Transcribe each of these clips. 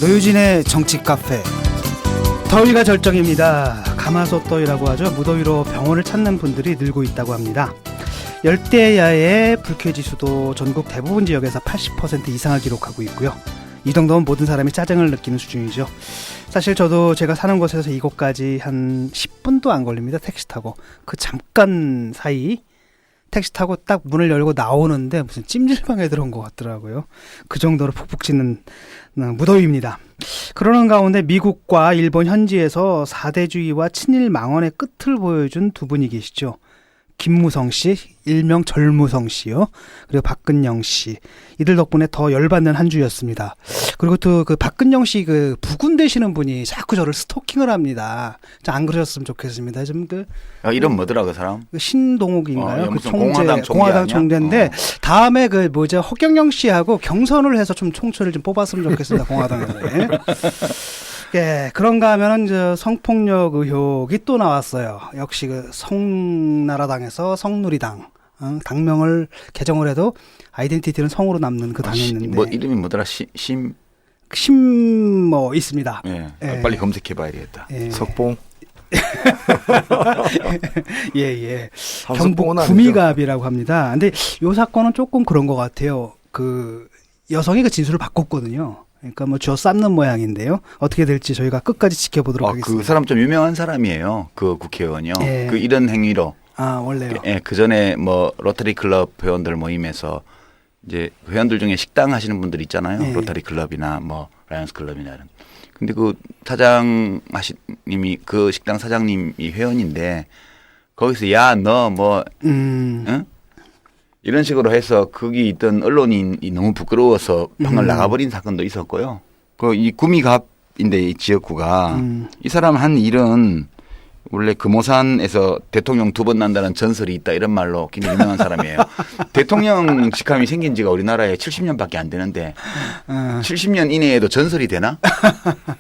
노유진의 정치 카페. 더위가 절정입니다. 가마솥더위라고 하죠. 무더위로 병원을 찾는 분들이 늘고 있다고 합니다. 열대야의 불쾌지수도 전국 대부분 지역에서 80% 이상을 기록하고 있고요. 이 정도면 모든 사람이 짜증을 느끼는 수준이죠. 사실 저도 제가 사는 곳에서 이곳까지 한 10분도 안 걸립니다. 택시 타고. 그 잠깐 사이 택시 타고 딱 문을 열고 나오는데 무슨 찜질방에 들어온 것 같더라고요. 그 정도로 푹푹 찌는 무더위입니다. 그러는 가운데 미국과 일본 현지에서 사대주의와 친일 망언의 끝을 보여준 두 분이 계시죠. 김무성 씨, 일명 절무성 씨요. 그리고 박근영 씨. 이들 덕분에 더 열받는 한 주였습니다. 그리고 또 그 박근영 씨 그 부군 되시는 분이 자꾸 저를 스토킹을 합니다. 안 그러셨으면 좋겠습니다. 좀 이름 뭐더라 그 사람? 신동욱인가요? 그 총재, 공화당 총재인데 다음에 그 뭐죠 허경영 씨하고 경선을 해서 좀 총수를 좀 뽑았으면 좋겠습니다. 공화당에. 예, 그런가 하면은 저 성폭력 의혹이 또 나왔어요. 역시 그 성나라당에서 성누리당 당명을 개정을 해도 아이덴티티는 성으로 남는 그 당이었는데 뭐 이름이 뭐더라? 뭐 있습니다. 예, 예. 빨리 검색해봐야 되겠다. 예. 석봉. 예. 경북 구미갑이라고 합니다. 근데 요 사건은 조금 그런 것 같아요. 그 여성이 그 진술을 바꿨거든요. 그러니까 뭐 쥐어 쌓는 모양인데요. 어떻게 될지 저희가 끝까지 지켜보도록 하겠습니다. 그 사람 좀 유명한 사람이에요. 그 국회의원이요. 예. 그 이런 행위로. 원래요. 예, 그 전에 뭐 로터리 클럽 회원들 모임에서 이제 회원들 중에 식당 하시는 분들 있잖아요. 예. 로터리 클럽이나 뭐 라이언스 클럽이나 이런. 근데 그 사장님이 그 식당 사장님이 회원인데 거기서 야 너 뭐 응? 이런 식으로 해서 거기 있던 언론인이 너무 부끄러워서 방을 나가버린 사건도 있었고요. 그 이 구미갑인데 이 지역구가 이 사람 한 일은 원래 금오산에서 대통령 2번 난다는 전설이 있다 이런 말로 굉장히 유명한 사람이에요. 대통령 직함이 생긴 지가 우리나라에 70년밖에 안 되는데 70년 이내에도 전설이 되나?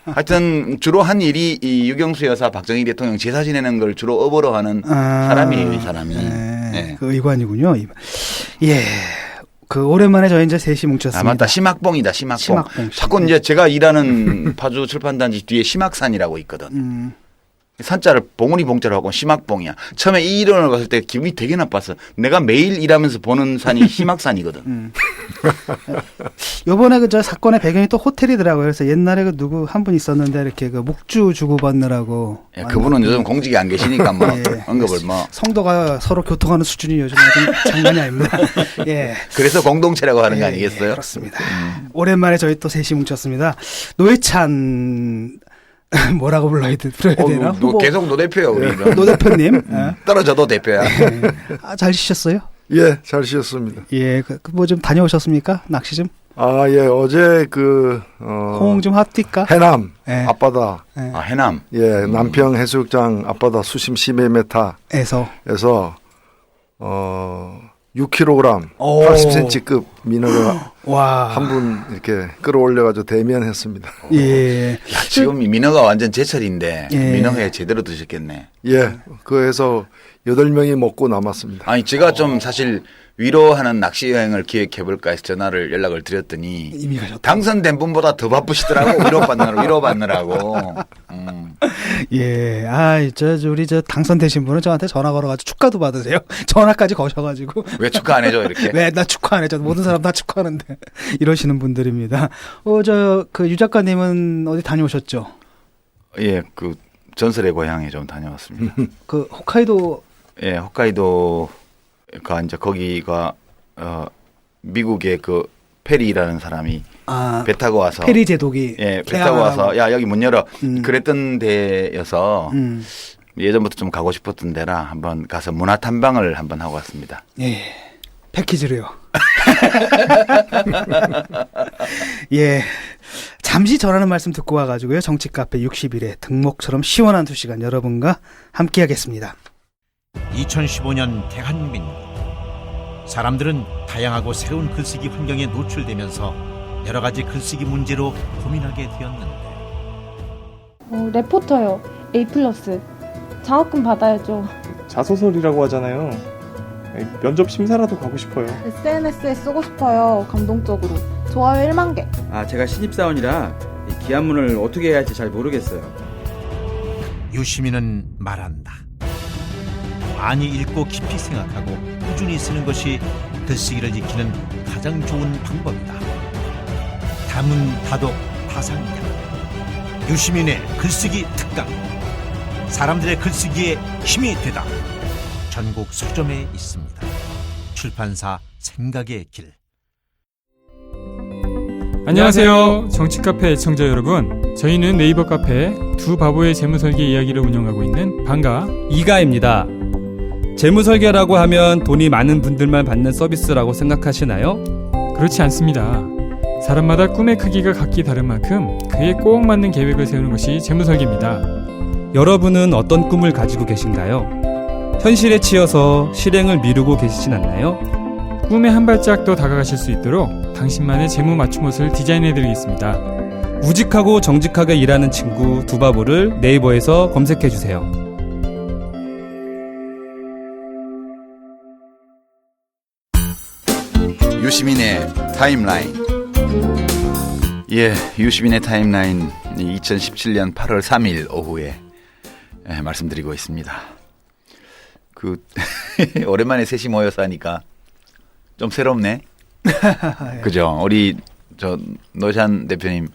하여튼 주로 한 일이 이 유경수 여사 박정희 대통령 제사 지내는 걸 주로 업으로 하는 사람이에요, 이 사람이. 네. 그 의관이군요. 예. 그 오랜만에 저희 이제 셋이 뭉쳤습니다. 맞다. 심학봉이다. 심학봉. 자꾸 이제 제가 일하는 파주 출판단지 뒤에 심학산이라고 있거든. 산자를 봉우리 봉자로 하고 심학봉이야. 처음에 이 이름을 봤을 때 기분이 되게 나빴어. 내가 매일 일하면서 보는 산이 심학산이거든. 요번에 그 저 사건의 배경이 또 호텔이더라고요. 그래서 옛날에 그 누구 한 분 있었는데 이렇게 그 묵주 주고받느라고. 예, 그분은 요즘 공직에 안 계시니까 뭐 언급을 뭐. 성도가 서로 교통하는 수준이 요즘 좀 장난이 아닙니다. 예. 그래서 공동체라고 하는 거 아니겠어요? 그렇습니다. 오랜만에 저희 또 셋이 뭉쳤습니다. 노회찬 뭐라고 불러야 되나? 계속 노 대표요, 우리. 노 대표님. 떨어져도 대표야. 잘 쉬셨어요? 예, 잘 쉬었습니다. 예, 뭐 좀 다녀오셨습니까? 낚시 좀? 예, 어제 호응 좀 합니까? 해남 예. 앞바다. 예. 해남. 예, 남평 해수욕장 앞바다 수심 10m에서 6kg, 80cm급 민어가 한 분 이렇게 끌어올려가지고 대면했습니다. 예. 야, 지금 민어가 완전 제철인데 예. 민어회 제대로 드셨겠네. 예, 그래서 8명이 먹고 남았습니다. 아니 제가 좀 사실 위로하는 낚시 여행을 기획해볼까 해서 연락을 드렸더니 이미 가셨다. 당선된 분보다 더 바쁘시더라고. 위로받느라고. 예, 우리 당선되신 분은 저한테 전화 걸어가지고 축하도 받으세요. 전화까지 거셔가지고. 왜 축하 안 해줘 이렇게? 왜 나 축하 안 해줘? 모든 사람 다 축하하는데 이러시는 분들입니다. 유 작가님은 어디 다녀오셨죠? 예, 그 전설의 고향에 좀 다녀왔습니다. 그 홋카이도. 예, 홋카이도가 이제 거기가 미국의 그 페리라는 사람이 배 타고 와서 페리 제독이 배 타고 와서 야 여기 문 열어 그랬던 데여서 예전부터 좀 가고 싶었던 데라 한번 가서 문화 탐방을 한번 하고 왔습니다. 예, 패키지로요. 예, 잠시 전하는 말씀 듣고 와가지고요. 정치 카페 60일에 등목처럼 시원한 2시간 여러분과 함께하겠습니다. 2015년 대한민국 사람들은 다양하고 새로운 글쓰기 환경에 노출되면서 여러 가지 글쓰기 문제로 고민하게 되었는데 레포터요. A+. 장학금 받아야죠. 자소설이라고 하잖아요. 면접 심사라도 가고 싶어요. SNS에 쓰고 싶어요. 감동적으로. 좋아요 1만 개. 제가 신입사원이라 기한문을 어떻게 해야 할지 잘 모르겠어요. 유시민은 말한다. 많이 읽고 깊이 생각하고 꾸준히 쓰는 것이 글쓰기를 익히는 가장 좋은 방법이다. 다문다독 다상이다. 유시민의 글쓰기 특강. 사람들의 글쓰기에 힘이 되다. 전국 서점에 있습니다. 출판사 생각의 길. 안녕하세요. 정치카페 애청자 여러분. 저희는 네이버 카페 두 바보의 재무설계 이야기를 운영하고 있는 방가 이가입니다. 재무설계라고 하면 돈이 많은 분들만 받는 서비스라고 생각하시나요? 그렇지 않습니다. 사람마다 꿈의 크기가 각기 다른 만큼 그에 꼭 맞는 계획을 세우는 것이 재무설계입니다. 여러분은 어떤 꿈을 가지고 계신가요? 현실에 치여서 실행을 미루고 계시진 않나요? 꿈에 한 발짝 더 다가가실 수 있도록 당신만의 재무 맞춤옷을 디자인해드리겠습니다. 우직하고 정직하게 일하는 친구 두 바보를 네이버에서 검색해주세요. 유시민의 타임라인. 예, 유시민의 타임라인 2017년 8월 3일 오후에 말씀드리고 있습니다. 오랜만에 셋이 모여서 하니까 좀 새롭네. 그죠? 우리 노찬 대표님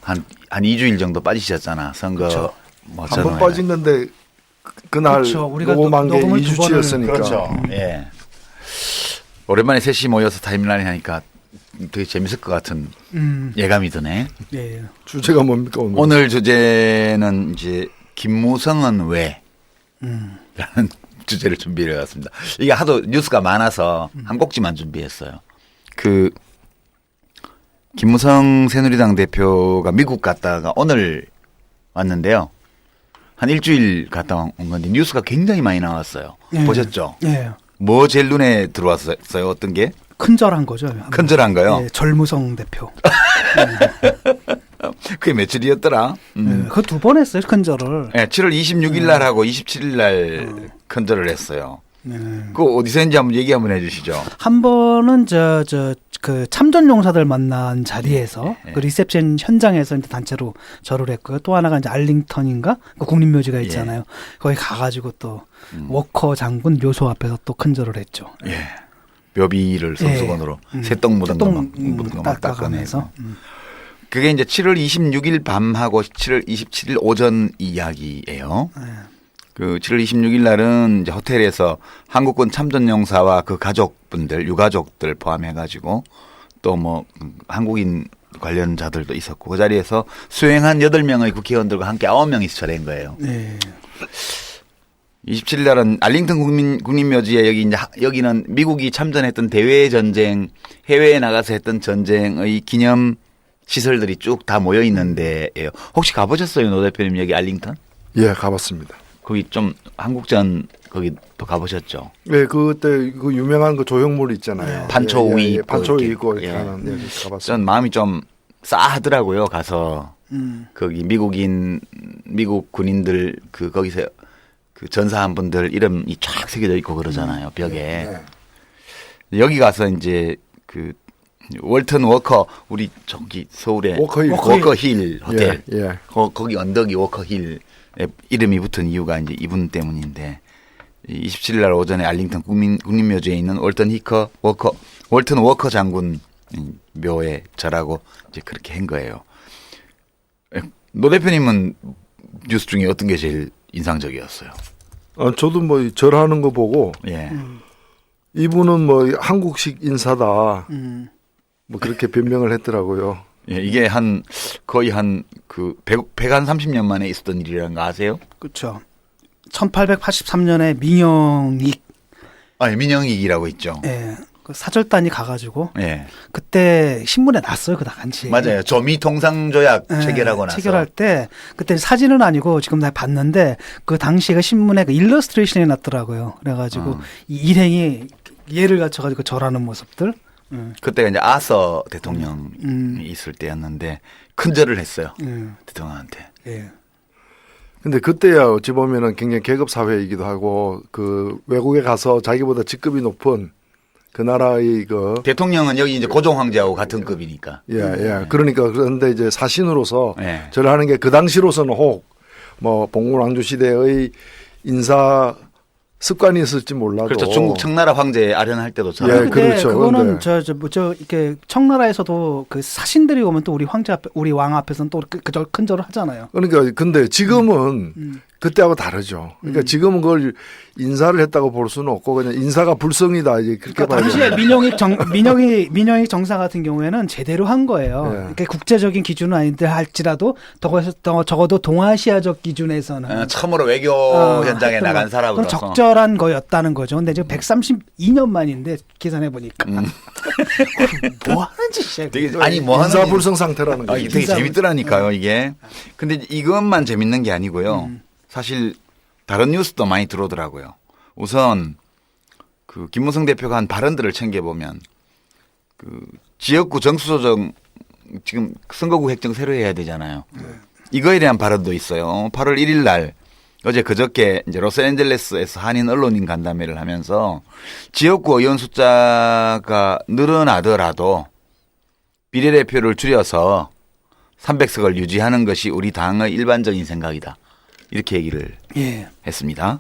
한 2주일 정도 빠지셨잖아. 선거 그쵸. 뭐 한 번 빠진 건데 그날 그쵸. 우리가 녹음한 게 녹음을 두 번을 2주치였으니까. 그렇죠. 예. 오랜만에 셋이 모여서 타임라인 하니까 되게 재밌을 것 같은 예감이 드네. 예. 주제가 뭡니까 오늘? 오늘 주제는 이제 김무성은 왜? 라는 주제를 준비해 왔습니다. 이게 하도 뉴스가 많아서 한 꼭지만 준비했어요. 김무성 새누리당 대표가 미국 갔다가 오늘 왔는데요. 한 일주일 갔다 온 건데 뉴스가 굉장히 많이 나왔어요. 예. 보셨죠? 예. 뭐 제일 눈에 들어왔어요? 어떤 게? 큰절한 거죠. 큰절한가요? 예, 절무성 대표. 그게 며칠이었더라? 그 두 번 했어요. 큰절을. 네, 7월 26일 날 하고 27일 날 큰절을 했어요. 그거 어디서 했는지 한번 얘기 한번 해주시죠. 한 번은 그 참전 용사들 만난 자리에서 그 리셉션 현장에서 이제 단체로 절을 했고요. 또 하나가 이제 알링턴인가 그 국립묘지가 있잖아요. 거기 가가지고 또 워커 장군 묘소 앞에서 또 큰절을 했죠. 예. 묘비를 손수건으로 새똥 묻은 거 막 닦아내서. 그게 이제 7월 26일 밤하고 7월 27일 오전 이야기예요. 그 7월 26일 날은 이제 호텔에서 한국군 참전용사와 그 가족분들, 유가족들 포함해가지고 또 뭐 한국인 관련자들도 있었고 그 자리에서 수행한 8명의 국회의원들과 함께 9명이 절한 거예요. 네. 27일 날은 알링턴 국립묘지에 여기는 미국이 참전했던 대외 전쟁, 해외에 나가서 했던 전쟁의 기념 시설들이 쭉 다 모여 있는 데예요. 혹시 가보셨어요, 노 대표님 여기 알링턴? 예, 가봤습니다. 거기 좀 한국전 거기 또 가보셨죠? 네, 그때 그 유명한 그 조형물 있잖아요. 판초 위 판초 위 있고 예. 이렇게 하는 가봤습니다. 전 마음이 좀 싸하더라고요. 가서 거기 미국 군인들 그 거기서 그 전사한 분들 이름이 쫙 새겨져 있고 그러잖아요, 벽에. 여기 가서 이제 그 월턴 워커 우리 저기 서울에 워커힐 호텔 거기 언덕이 워커힐 이름이 붙은 이유가 이제 이분 때문인데 27일 날 오전에 알링턴 국립묘지에 있는 월턴 워커 장군 묘에 절하고 이제 그렇게 한 거예요. 노 대표님은 뉴스 중에 어떤 게 제일 인상적이었어요? 저도 뭐 절하는 거 보고 이분은 뭐 한국식 인사다. 뭐 그렇게 변명을 했더라고요. 예, 이게 거의 그 130년 만에 있었던 일이라는 거 아세요? 그렇죠. 1883년에 민영익. 민영익이라고 있죠. 예. 그 사절단이 가가지고. 예. 그때 신문에 났어요, 그 당시에. 맞아요. 조미 통상조약 체결하고 나서. 체결할 때 그때 사진은 아니고 지금 나 봤는데 그 당시에 그 신문에 그 일러스트레이션이 났더라고요. 그래가지고 이 일행이 예를 갖춰가지고 절하는 모습들. 그때가 이제 아서 대통령이 있을 때였는데 큰절을 했어요. 대통령한테. 예. 근데 그때야 어찌 보면은 굉장히 계급 사회이기도 하고 그 외국에 가서 자기보다 직급이 높은 그 나라의 그 대통령은 여기 이제 고종 황제하고 같은 급이니까. 그러니까 그런데 이제 사신으로서 예. 저를 하는 게 그 당시로서는 혹 뭐 봉건 왕조 시대의 인사 습관이 있을지 몰라도 그렇죠. 중국 청나라 황제 아련할 때도 예, 저는 근데 그렇죠. 그거는 근데 저 이렇게 청나라에서도 그 사신들이 오면 또 우리 황제 앞에, 우리 왕 앞에서는 또 큰 절을 하잖아요. 그러니까 근데 지금은 그때하고 다르죠. 그러니까 지금은 그걸 인사를 했다고 볼 수는 없고 그냥 인사가 불성이다 이제 그렇게 그러니까 봐야 당시에 민영이 정사 같은 경우에는 제대로 한 거예요. 예. 그러니까 국제적인 기준은 아닌데 할지라도 적어도 동아시아적 기준에서는 처음으로 외교 현장에 했던 나간 거. 사람으로서. 그건 적절한 거였다는 거죠. 근데 지금 132년 만인데 계산해 보니까 뭐 하는 짓이야. 되게 아니 뭐 하는 인사 불성 상태라는 아, 거죠. 이게 되게 재밌더라니까요, 이게. 근데 이것만 재밌는 게 아니고요. 사실 다른 뉴스도 많이 들어오더라고요. 우선 그 김무성 대표가 한 발언들을 챙겨보면 그 지역구 정수조정 지금 선거구 획정 새로 해야 되잖아요. 이거에 대한 발언도 있어요. 8월 1일 날 어제 그저께 이제 로스앤젤레스에서 한인 언론인 간담회를 하면서 지역구 의원 숫자가 늘어나더라도 비례대표를 줄여서 300석을 유지하는 것이 우리 당의 일반적인 생각이다. 이렇게 얘기를 예. 했습니다.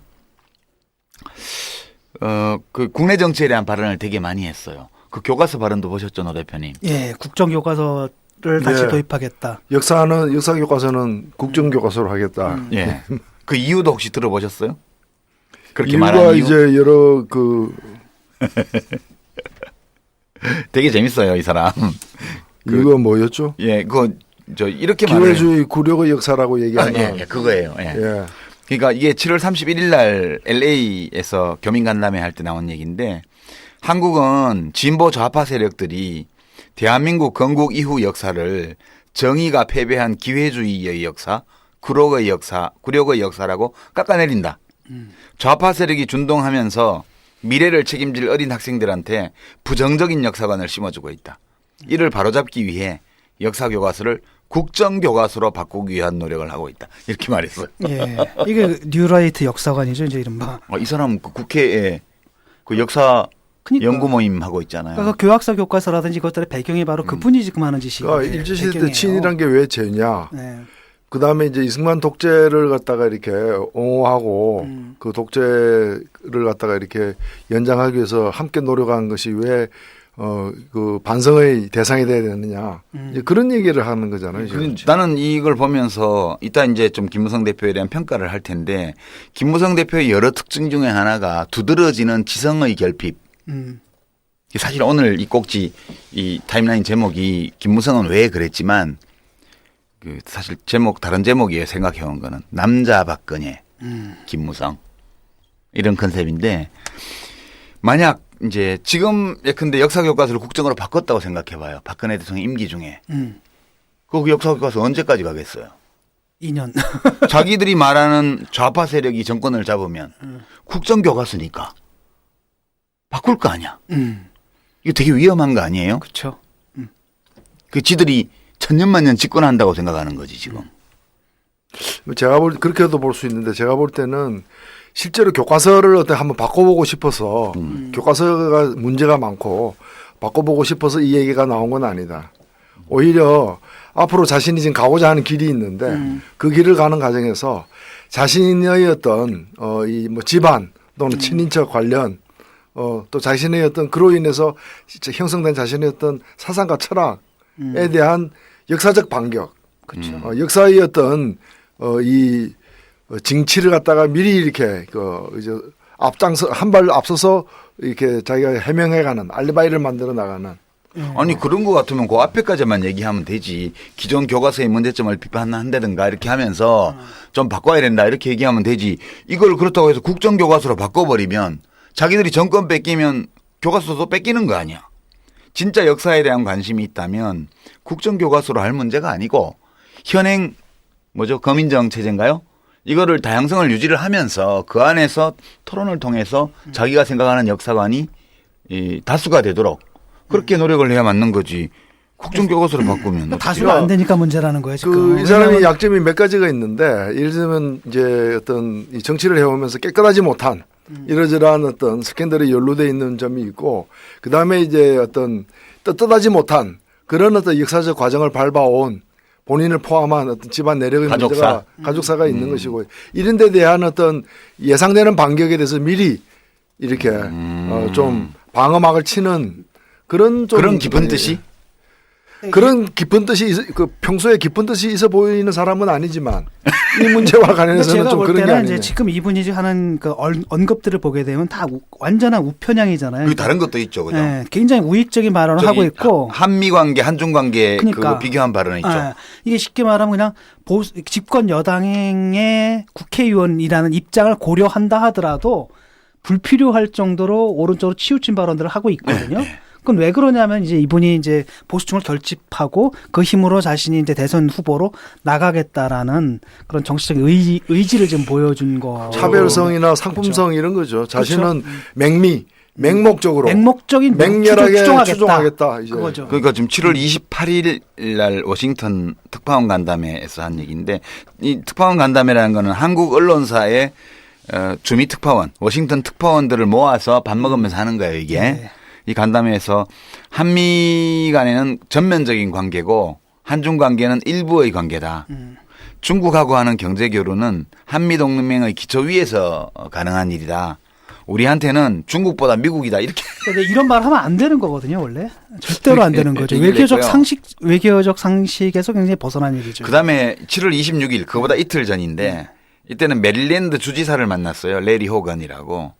그 국내 정치에 대한 발언을 되게 많이 했어요. 그 교과서 발언도 보셨죠, 노 대표님? 예, 국정교과서를 다시 예. 도입하겠다. 역사 교과서는 국정 교과서로 하겠다. 예. 그 이유도 혹시 들어보셨어요? 그렇게 이유가 말한 이유? 이제 여러 그 되게 재밌어요, 이 사람. 이유가 뭐였죠? 예, 저 이렇게 말해요. 기회주의 굴욕의 역사라고 얘기하는 예, 그거예요. 예. 예. 그러니까 이게 7월 31일 날 LA에서 교민 간담회 할 때 나온 얘기인데 한국은 진보 좌파 세력들이 대한민국 건국 이후 역사를 정의가 패배한 기회주의의 역사, 굴욕의 역사라고 깎아내린다. 좌파 세력이 준동하면서 미래를 책임질 어린 학생들한테 부정적인 역사관을 심어주고 있다. 이를 바로잡기 위해 역사 교과서를 국정 교과서로 바꾸기 위한 노력을 하고 있다. 이렇게 말했어요. 예. 이게 뉴라이트 역사관이죠, 이제 이른바. 이 사람 그 국회에 그 역사 그러니까. 연구 모임 하고 있잖아요. 그러니까 교학사 교과서라든지 이것들의 배경이 바로 그분이 지금 하는 짓이에요. 그러니까 일제시대 때 친이란 게 왜 죄냐? 네. 그 다음에 이제 이승만 독재를 갖다가 이렇게 옹호하고 그 독재를 갖다가 이렇게 연장하기 위해서 함께 노력한 것이 왜 그 반성의 대상이 돼야 되느냐. 이제 그런 얘기를 하는 거잖아요. 지금. 나는 이걸 보면서 이따 이제 좀 김무성 대표에 대한 평가를 할 텐데 김무성 대표의 여러 특징 중에 하나가 두드러지는 지성의 결핍. 사실 오늘 이 꼭지 이 타임라인 제목이 김무성은 왜 그랬지만 그 사실 다른 제목이에요. 생각해온 거는 남자 박근혜, 김무성 이런 컨셉인데 만약 이제 지금 예컨대 역사 교과서를 국정으로 바꿨다고 생각해봐요. 박근혜 대통령 임기 중에 그 역사 교과서 언제까지 가겠어요? 2년. 자기들이 말하는 좌파 세력이 정권을 잡으면 국정 교과서니까 바꿀 거 아니야. 이거 되게 위험한 거 아니에요? 그렇죠. 그 지들이 천년만년 집권한다고 생각하는 거지 지금. 제가 그렇게도 볼 수 있는데 제가 볼 때는 실제로 교과서를 어떻게 한번 바꿔보고 싶어서 교과서가 문제가 많고 바꿔보고 싶어서 이 얘기가 나온 건 아니다. 오히려 앞으로 자신이 지금 가고자 하는 길이 있는데 그 길을 가는 과정에서 자신의 어떤 이 뭐 집안 또는 친인척 관련 또 자신의 어떤 그로 인해서 형성된 자신의 어떤 사상과 철학에 대한 역사적 반격, 그렇죠. 역사의 어떤 이 징치를 갖다가 미리 이렇게 이제 앞장서 한 발 앞서서 이렇게 자기가 해명해가는 알리바이를 만들어 나가는. 아니 그런 거 같으면 그 앞에까지만 얘기하면 되지. 기존 교과서의 문제점을 비판한다든가 이렇게 하면서 좀 바꿔야 된다 이렇게 얘기하면 되지. 이걸 그렇다고 해서 국정교과서로 바꿔버리면 자기들이 정권 뺏기면 교과서도 뺏기는 거 아니야. 진짜 역사에 대한 관심이 있다면 국정교과서로 할 문제가 아니고 현행 거민정 체제인가요? 이거를 다양성을 유지를 하면서 그 안에서 토론을 통해서 자기가 생각하는 역사관이 다수가 되도록 그렇게 노력을 해야 맞는 거지. 국정교과서를 바꾸면 다수가 안 되니까 문제라는 거예요. 지금. 이 사람이 약점이 몇 가지가 있는데 예를 들면 이제 어떤 이 정치를 해오면서 깨끗하지 못한 이러저러한 어떤 스캔들에 연루돼 있는 점이 있고 그다음에 이제 어떤 떳떳하지 못한 그런 어떤 역사적 과정을 밟아온 본인을 포함한 어떤 집안 내력의 문제가 가족사가 있는 것이고 이런 데 대한 어떤 예상되는 반격에 대해서 미리 이렇게 좀 방어막을 치는 그런 좀 그런 깊은 뜻이? 그런 깊은 뜻이 그 평소에 깊은 뜻이 있어 보이는 사람은 아니지만 이 문제와 관련해서는 제가 좀 볼 그런 게 때는 아니에요. 이제 지금 이분이 하는 그 언급들을 보게 되면 다 완전한 우편향이잖아요. 그 다른 것도 있죠, 그죠? 네, 굉장히 우익적인 발언을 하고 있고 한미 관계, 한중 관계 그러니까. 그거 비교한 발언이 있죠. 이게 쉽게 말하면 그냥 집권 여당의 국회의원이라는 입장을 고려한다 하더라도 불필요할 정도로 오른쪽으로 치우친 발언들을 하고 있거든요. 그건 왜 그러냐면 이제 이분이 이제 보수층을 결집하고 그 힘으로 자신이 이제 대선 후보로 나가겠다라는 그런 정치적 의지를 지금 보여준 거. 차별성이나 상품성 이런 거죠. 자신은 맹목적으로 맹목적인 맹렬하게 추종하겠다. 이제. 그거죠. 그러니까 지금 7월 28일 날 워싱턴 특파원 간담회에서 한 얘기인데 이 특파원 간담회라는 거는 한국 언론사의 주미 특파원, 워싱턴 특파원들을 모아서 밥 먹으면서 하는 거예요, 이게. 네. 이 간담회에서 한미 간에는 전면적인 관계고 한중 관계는 일부의 관계다. 중국하고 하는 경제 교류는 한미 동맹의 기초 위에서 가능한 일이다. 우리한테는 중국보다 미국이다. 이렇게. 근데 이런 말 하면 안 되는 거거든요, 원래. 절대로 안 되는 거죠. 얘기를 외교적 상식에서 굉장히 벗어난 일이죠. 그다음에 7월 26일 그거보다 이틀 전인데 이때는 메릴랜드 주지사를 만났어요. 레리 호건이라고.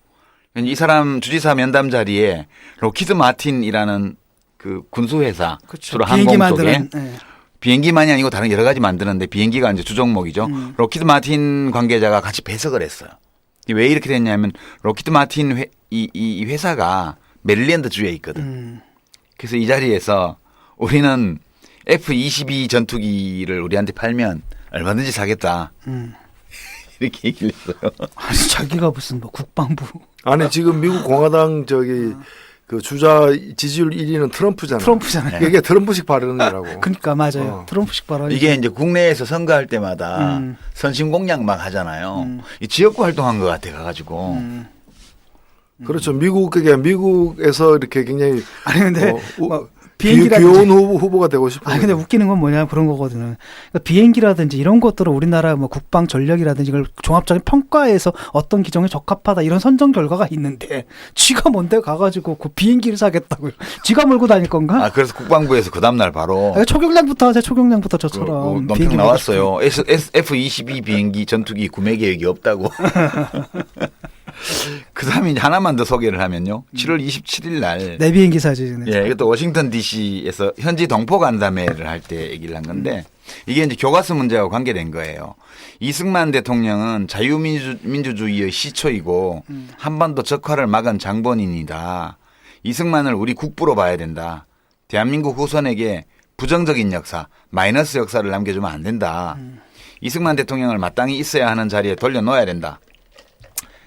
이 사람 주지사 면담 자리에 로키드 마틴이라는 그 군수회사 주로 항공 쪽에 비행기만이 아니고 다른 여러 가지 만드는데 비행기가 이제 주종목이죠. 로키드 마틴 관계자가 같이 배석을 했어요. 왜 이렇게 됐냐면 로키드 마틴 이 회사가 메릴랜드 주에 있거든. 그래서 이 자리에서 우리는 F-22 전투기를 우리한테 팔면 얼마든지 사겠다. 이렇게 얘기를 했어요. 아니, 자기가 무슨 뭐 국방부. 아니 지금 미국 공화당 그 주자 지지율 1위는 트럼프잖아요. 이게 트럼프식 발언이라고. 그러니까 맞아요. 트럼프식 발언. 이게 이제 국내에서 선거할 때마다 선심 공약 막 하잖아요. 이 지역구 활동한 것 같아 가가지고. 그렇죠. 미국에서 이렇게 굉장히 아니 근데 귀여운 후보가 되고 싶어요. 근데 웃기는 건 뭐냐 그런 거거든요. 그러니까 비행기라든지 이런 것들은 우리나라 뭐 국방 전력이라든지 이걸 종합적인 평가에서 어떤 기종에 적합하다 이런 선정 결과가 있는데 쥐가 뭔데 가가지고 그 비행기를 사겠다고요. 쥐가 몰고 다닐 건가? 그래서 국방부에서 그 다음날 바로 초경량부터 하세요. 초경량부터 저처럼. 논평 나왔어요. F-22 비행기 전투기 구매 계획이 없다고. 그 다음에 이제 하나만 더 소개를 하면요. 7월 27일 날. 내 비행기 사진. 예, 이것도 워싱턴 DC에서 현지 동포 간담회를 할 때 얘기를 한 건데 이게 이제 교과서 문제와 관계된 거예요. 이승만 대통령은 자유민주주의의 시초이고 한반도 적화를 막은 장본인이다. 이승만을 우리 국부로 봐야 된다. 대한민국 후손에게 부정적인 역사, 마이너스 역사를 남겨주면 안 된다. 이승만 대통령을 마땅히 있어야 하는 자리에 돌려놓아야 된다.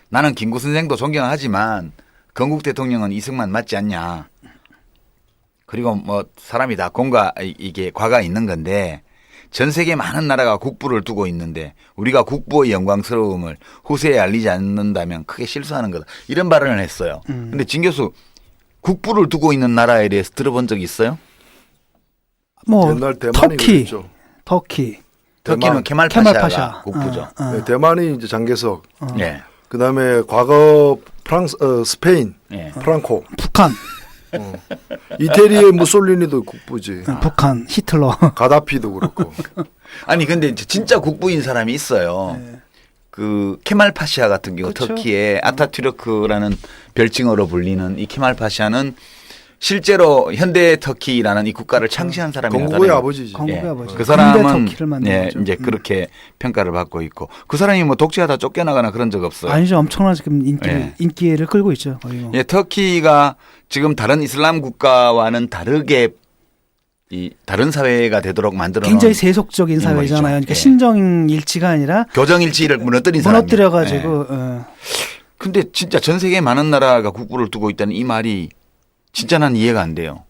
나는 김구 선생도 존경하지만 건국 대통령은 이승만 맞지 않냐. 그리고 뭐 사람이 다 이게 과가 있는 건데 전 세계 많은 나라가 국부를 두고 있는데 우리가 국부의 영광스러움을 후세에 알리지 않는다면 크게 실수하는 거다. 이런 발언을 했어요. 근데 진 교수 국부를 두고 있는 나라에 대해서 들어본 적 있어요? 뭐 옛날 대만이 그랬죠. 터키는 케말 파샤가 국부죠. 네, 대만이 이제 장개석. 네. 그다음에 과거 스페인 프랑코. 북한. 이태리의 무솔리니도 국부지. 북한 히틀러. 가다피도 그렇고. 아니 근데 진짜 국부인 사람이 있어요. 그 케말 파샤 같은 경우 그렇죠. 터키의 아타투르크라는 별칭어로 불리는 이 케말 파샤는 실제로 현대 터키라는 이 국가를 창시한 사람이라는 건국의 아버지지. 건국의 아버지. 그 사람은 거죠. 이제 그렇게 평가를 받고 있고 그 사람이 뭐 독재하다 쫓겨나거나 그런 적 없어요. 아니죠. 엄청난 지금 인기를 끌고 있죠. 거의 뭐. 예, 터키가 지금 다른 이슬람 국가와는 다르게 이 다른 사회가 되도록 만들어 놓은 굉장히 세속적인 사회잖아요. 그러니까 신정 일치가 아니라 교정 일치를 무너뜨려 가지고. 근데 진짜 전 세계 많은 나라가 국부를 두고 있다는 이 말이 진짜 난 이해가 안 돼요.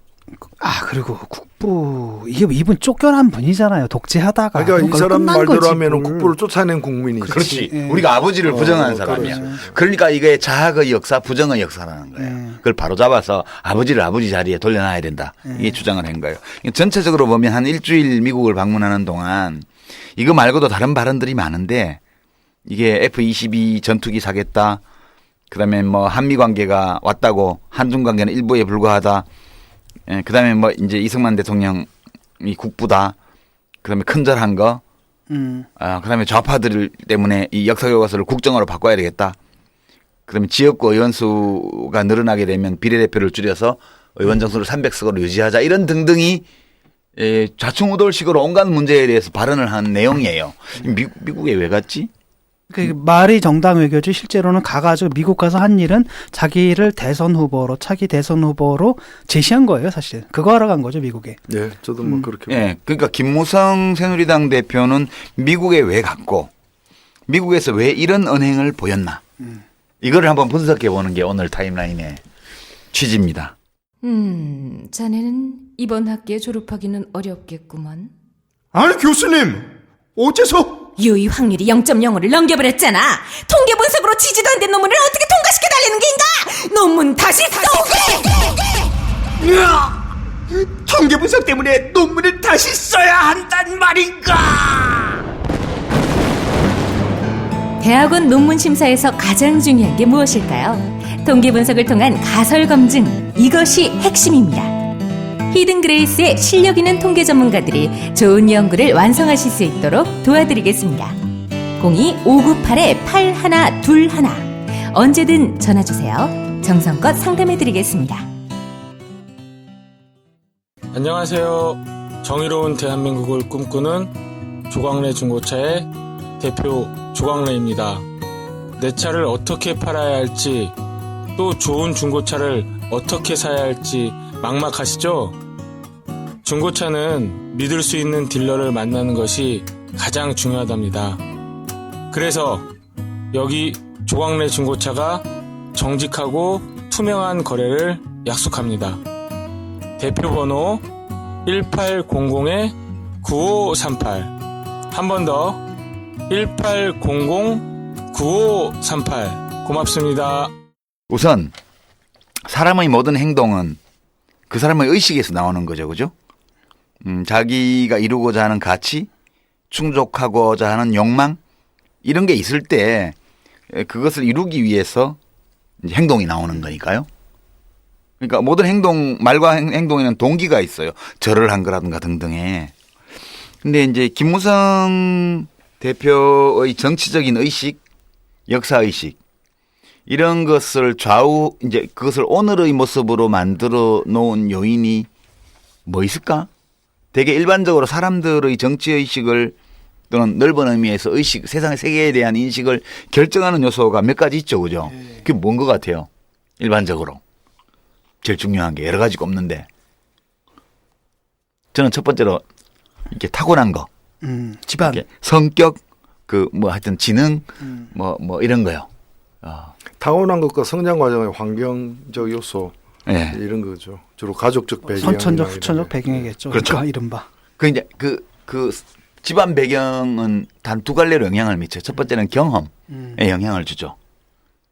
그리고 국부 이분 쫓겨난 분이잖아요. 독재하다가. 그러니까 이 사람 끝난 말대로 거지, 하면은 뭘. 국부를 쫓아낸 국민이지. 그렇지. 예. 우리가 아버지를 부정하는 사람이야. 그렇지. 그러니까 이게 자학의 역사, 부정의 역사라는 거예요. 그걸 바로 잡아서 아버지를 아버지 자리에 돌려놔야 된다. 이게 주장을 한 거예요. 전체적으로 보면 한 일주일 미국을 방문하는 동안 이거 말고도 다른 발언들이 많은데 이게 F-22 전투기 사겠다. 그다음에 뭐 한미 관계가 왔다고 한중 관계는 일부에 불과하다. 예, 그다음에 뭐 이제 이승만 대통령이 국부다. 그다음에 큰절한 거. 그다음에 좌파들 때문에 이 역사 교과서를 국정화로 바꿔야 되겠다. 그다음에 지역구 의원 수가 늘어나게 되면 비례대표를 줄여서 의원 정수를 300석으로 유지하자. 이런 등등이 좌충우돌식으로 온갖 문제에 대해서 발언을 한 내용이에요. 미국에 왜 갔지? 그 말이 정당 외교지 실제로는 가가지고 미국 가서 한 일은 자기를 차기 대선 후보로 제시한 거예요, 사실. 그거 하러 간 거죠, 미국에. 예, 저도 뭐 그렇게. 예, 그러니까 김무성 새누리당 대표는 미국에 왜 갔고 미국에서 왜 이런 언행을 보였나? 이거를 한번 분석해 보는 게 오늘 타임라인의 취지입니다. 자네는 이번 학기에 졸업하기는 어렵겠구먼. 아니 교수님, 어째서? 유의 확률이 0.05를 넘겨버렸잖아. 통계 분석으로 지지도 안 된 논문을 어떻게 통과시켜달라는 게인가? 논문 다시 쏘게! 통계 분석 때문에 논문을 다시 써야 한단 말인가? 대학원 논문 심사에서 가장 중요한 게 무엇일까요? 통계 분석을 통한 가설 검증, 이것이 핵심입니다. 히든 그레이스의 실력 있는 통계 전문가들이 좋은 연구를 완성하실 수 있도록 도와드리겠습니다. 02-598-8121 언제든 전화주세요. 정성껏 상담해드리겠습니다. 안녕하세요. 정의로운 대한민국을 꿈꾸는 조광래 중고차의 대표 조광래입니다. 내 차를 어떻게 팔아야 할지, 또 좋은 중고차를 어떻게 사야 할지 막막하시죠? 중고차는 믿을 수 있는 딜러를 만나는 것이 가장 중요하답니다. 그래서 여기 조광래 중고차가 정직하고 투명한 거래를 약속합니다. 대표번호 1800-9538. 한 번 더 1800-9538. 고맙습니다. 우선 사람의 모든 행동은 그 사람의 의식에서 나오는 거죠. 그죠? 자기가 이루고자 하는 가치, 충족하고자 하는 욕망, 이런 게 있을 때 그것을 이루기 위해서 이제 행동이 나오는 거니까요. 그러니까 모든 말과 행동에는 동기가 있어요. 절을 한 거라든가 등등에. 근데 이제 김무성 대표의 정치적인 의식, 역사의식, 이런 것을 이제 그것을 오늘의 모습으로 만들어 놓은 요인이 뭐 있을까? 되게 일반적으로 사람들의 정치의식을 또는 넓은 의미에서 세상의 세계에 대한 인식을 결정하는 요소가 몇 가지 있죠. 그죠? 그게 뭔 것 같아요? 일반적으로. 제일 중요한 게 여러 가지가 없는데. 저는 첫 번째로 이렇게 타고난 거. 집안. 성격, 하여튼 지능, 이런 거요. 타고난 것과 성장 과정의 환경적 요소. 네. 이런 거죠. 주로 가족적 배경. 선천적, 후천적 배경이겠죠. 그렇죠. 그러니까 이른바. 이제 집안 배경은 단 두 갈래로 영향을 미쳐요. 첫 번째는 경험에 영향을 주죠.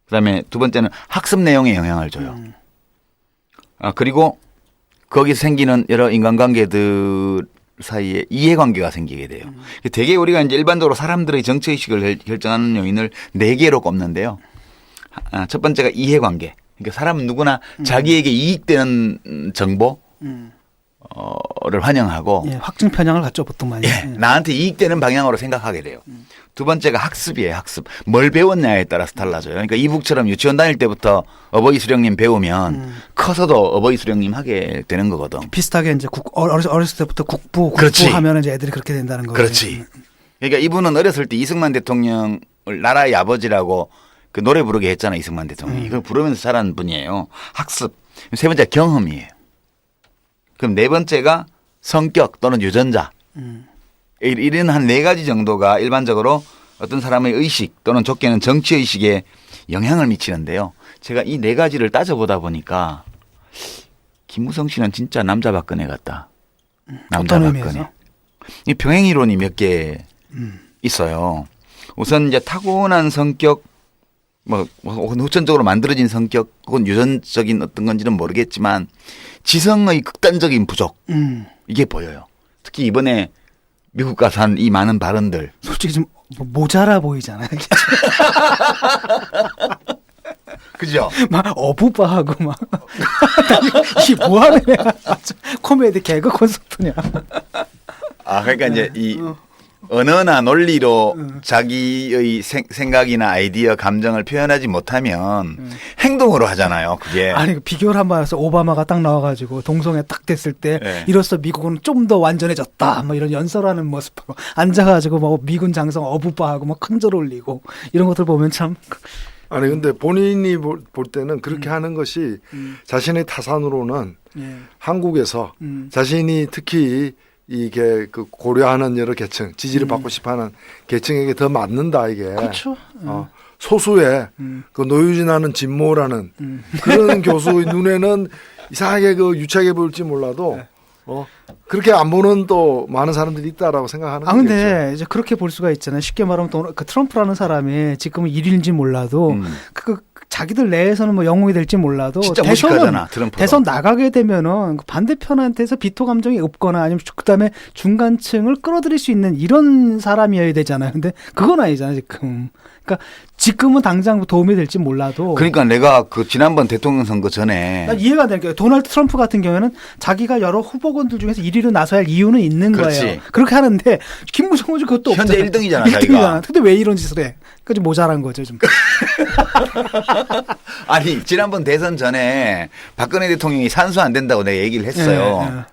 그다음에 두 번째는 학습 내용에 영향을 줘요. 그리고 거기서 생기는 여러 인간관계들 사이에 이해관계가 생기게 돼요. 되게 우리가 이제 일반적으로 사람들의 정치의식을 결정하는 요인을 4개로 꼽는데요. 첫 번째가 이해관계. 그러니까 사람은 누구나 자기에게 이익되는 정보를 환영하고 확증 편향을 갖죠, 보통 많이. 나한테 이익되는 방향으로 생각하게 돼요. 두 번째가 학습이에요, 학습. 뭘 배웠냐에 따라서 달라져요. 그러니까 이북처럼 유치원 다닐 때부터 어버이 수령님 배우면 커서도 어버이 수령님 하게 되는 거거든. 비슷하게 이제 어렸을 때부터 국부 하면 이제 애들이 그렇게 된다는 거예요. 그렇지. 그러니까 이분은 어렸을 때 이승만 대통령을 나라의 아버지라고 그 노래 부르게 했잖아요, 이승만 대통령이. 이걸 부르면서 자란 분이에요. 학습. 세 번째 경험이에요. 그럼 네 번째가 성격 또는 유전자. 이런 한 4가지 정도가 일반적으로 어떤 사람의 의식 또는 좋게는 정치의식에 영향을 미치는데요. 제가 이 4가지를 따져보다 보니까 김무성 씨는 진짜 남자 박근혜 같다. 남자 어떤 박근혜. 의미에서? 이 병행 이론이 몇 개 있어요. 우선 이제 타고난 성격, 뭐 후천적으로 만들어진 성격 혹은 유전적인 어떤 건지는 모르겠지만 지성의 극단적인 부족 이게 보여요. 특히 이번에 미국 가서 한 이 많은 발언들. 솔직히 좀 모자라 보이잖아요. 그죠? 막 어부바하고 막 이게 뭐하는 애야. 코미디 개그 콘서트냐. 아 그러니까 이제 이 언어나 논리로 자기의 생각이나 아이디어, 감정을 표현하지 못하면 행동으로 하잖아요. 그게. 아니 그 비교를 한번 해서 오바마가 딱 나와가지고 동성애 딱 됐을 때 네. 이로써 미국은 좀 더 완전해졌다. 뭐 이런 연설하는 모습하고 앉아가지고 뭐 미군 장성 어부바하고 막 큰절 올리고 이런 것들 보면 참. 아니 근데 본인이 볼 때는 그렇게 하는 것이 자신의 타산으로는 예. 한국에서 자신이 특히 이게 그 고려하는 여러 계층 지지를 받고 싶어하는 계층에게 더 맞는다 이게. 그렇죠. 소수의 그 노유진하는 진모라는 그런 교수의 눈에는 이상하게 그 유치하게 보일지 몰라도 그렇게 안 보는 또 많은 사람들이 있다라고 생각하는 거죠. 근데 이제 그렇게 볼 수가 있잖아요. 쉽게 말하면 그 트럼프라는 사람이 지금은 1위인지 몰라도 그 자기들 내에서는 뭐 영웅이 될지 몰라도 진짜 무식하잖아. 트럼프가. 대선 나가게 되면은 반대편한테서 비토 감정이 없거나 아니면 그다음에 중간층을 끌어들일 수 있는 이런 사람이어야 되잖아요. 근데 그건 아니잖아요, 지금. 그러니까 지금은 당장 도움이 될지 몰라도. 그러니까 내가 그 지난번 대통령 선거 전에 난 이해가 되는 게 도널드 트럼프 같은 경우에는 자기가 여러 후보군들 중에서 1위로 나서야 할 이유는 있는 그렇지. 거예요. 그렇게 하는데 김무성은 그것도 현재 없잖아요. 1등이잖아, 1등이잖아. 자기가. 근데 왜 이런 짓을 해? 그까지 모자란 거죠, 좀. 아니 지난번 대선 전에 박근혜 대통령이 산수 안 된다고 내가 얘기를 했어요.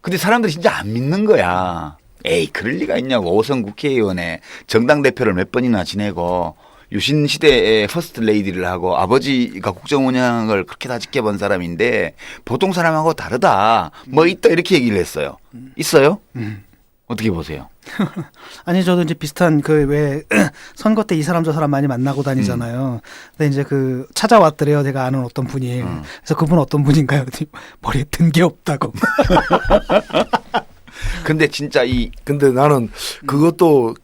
근데 사람들이 진짜 안 믿는 거야. 에이 그럴 리가 있냐고. 5선 국회의원에 정당 대표를 몇 번이나 지내고 유신 시대에 퍼스트 레이디를 하고 아버지가 국정 운영을 그렇게 다 지켜본 사람인데 보통 사람하고 다르다. 뭐 있다 이렇게 얘기를 했어요. 있어요? 어떻게 보세요? 아니 저도 이제 비슷한 그 왜 선거 때 이 사람 저 사람 많이 만나고 다니잖아요. 근데 이제 그 찾아왔더래요. 제가 아는 어떤 분이. 그래서 그분 어떤 분인가요? 머리에 든 게 없다고. 근데 진짜 근데 나는 그것도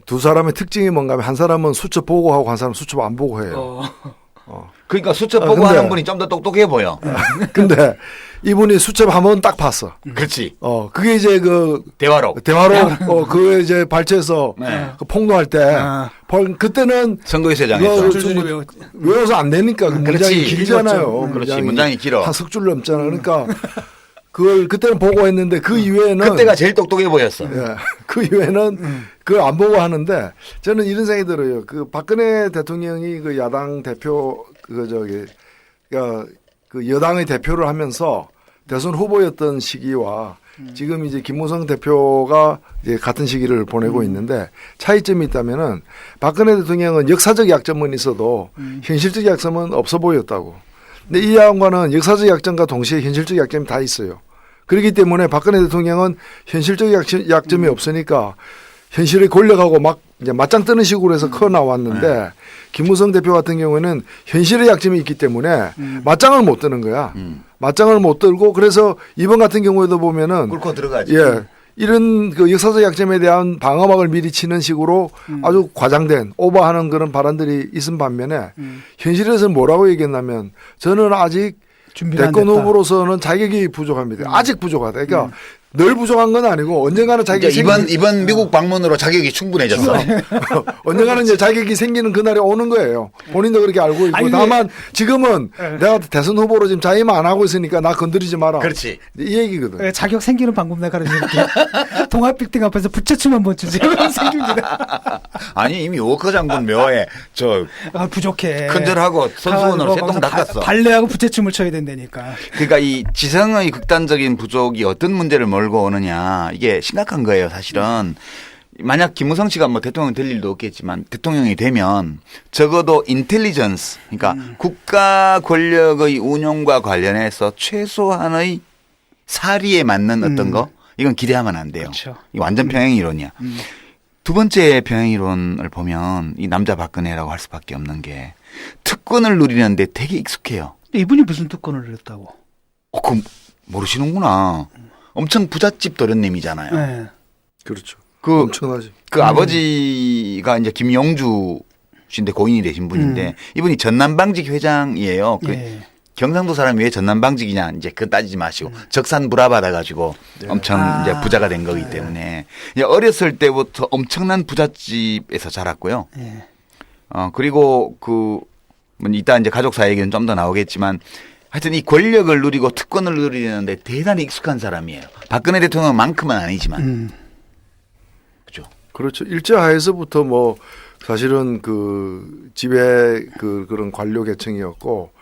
두 사람의 특징이 뭔가 하면 한 사람은 수첩 보고 하고 한 사람은 수첩 안 보고 해요. 그러니까 수첩 보고 근데, 하는 분이 좀 더 똑똑해 보여. 근데 이분이 수첩 한 번 딱 봤어. 그렇지. 그게 이제 그 대화록 그게 이제 발췌해서 그 폭로할 때 그때는 선거유세장에서 외워서 안 되니까 그 문장이 길잖아요. 그렇지. 문장이 길어. 한 석 줄 넘잖아. 그러니까 그걸 그때는 보고 했는데 그 이후에는 그때가 제일 똑똑해 보였어. 예, 그 이후에는 그걸 안 보고 하는데 저는 이런 생각이 들어요. 그 박근혜 대통령이 그 야당 대표 그 여당의 대표를 하면서 대선 후보였던 시기와 지금 이제 김무성 대표가 이제 같은 시기를 보내고 있는데 차이점이 있다면은 박근혜 대통령은 역사적 약점은 있어도 현실적 약점은 없어 보였다고. 근데 이 양반은 역사적 약점과 동시에 현실적 약점이 다 있어요. 그렇기 때문에 박근혜 대통령은 현실적 약점이 없으니까 현실의 권력하고 막 이제 맞짱 뜨는 식으로 해서 커 나왔는데 김무성 대표 같은 경우에는 현실의 약점이 있기 때문에 맞짱을 못 뜨는 거야. 맞짱을 못 들고 그래서 이번 같은 경우에도 보면은 꿇고 들어가지. 예. 이런 그 역사적 약점에 대한 방어막을 미리 치는 식으로 아주 과장된 오버하는 그런 발언들이 있은 반면에 현실에서는 뭐라고 얘기했냐면 저는 아직 대권 후보로서는 자격이 부족합니다. 아직 부족하다. 그러니까 늘 부족한 건 아니고 언젠가는 자격이 이번 미국 방문으로 자격이 충분해졌어. 언젠가는 이제 자격이 생기는 그날이 오는 거예요. 본인도 그렇게 알고 있고. 아니, 다만 지금은 내가 대선 후보로 지금 자임을 안 하고 있으니까 나 건드리지 마라. 그렇지. 이 얘기거든. 자격 생기는 방법 내가 가르쳐줄게. 동아빌딩 앞에서 부채춤 한번 주지. 생깁니다. 아니 이미 워커 장군 묘에 부족해. 큰절하고 선수원으로 새똥 닦았어. 발레하고 부채춤을 춰야 된다니까. 그러니까 이 지성의 극단적인 부족이 어떤 문제를 몰고 오느냐 이게 심각한 거예요. 사실은 만약 김무성 씨가 뭐 대통령 될 일도 없겠지만 대통령이 되면 적어도 인텔리전스 그러니까 국가 권력의 운용과 관련해서 최소한의 사리에 맞는 어떤 거 이건 기대하면 안 돼요. 그렇죠. 이 완전 병행 이론이야. 두 번째 병행 이론을 보면 이 남자 박근혜라고 할 수밖에 없는 게 특권을 누리는데 되게 익숙해요. 근데 이분이 무슨 특권을 누렸다고? 그럼 모르시는구나. 엄청 부잣집 도련님이잖아요. 네. 그렇죠. 그 엄청나지. 그 아버지가 이제 김용주 씨인데 고인이 되신 분인데 이분이 전남방직 회장이에요. 그 예. 경상도 사람이 왜 전남방직이냐 이제 그거 따지지 마시고 적산 불화 받아가지고 엄청 이제 부자가 된 거기 때문에 이제 어렸을 때부터 엄청난 부잣집에서 자랐고요. 예. 그리고 뭐 이따 이제 가족사 얘기는 좀 더 나오겠지만 하여튼 이 권력을 누리고 특권을 누리는데 대단히 익숙한 사람이에요. 박근혜 대통령만큼은 아니지만. 그죠. 그렇죠. 일제하에서부터 뭐 사실은 그 집의 그런 관료 계층이었고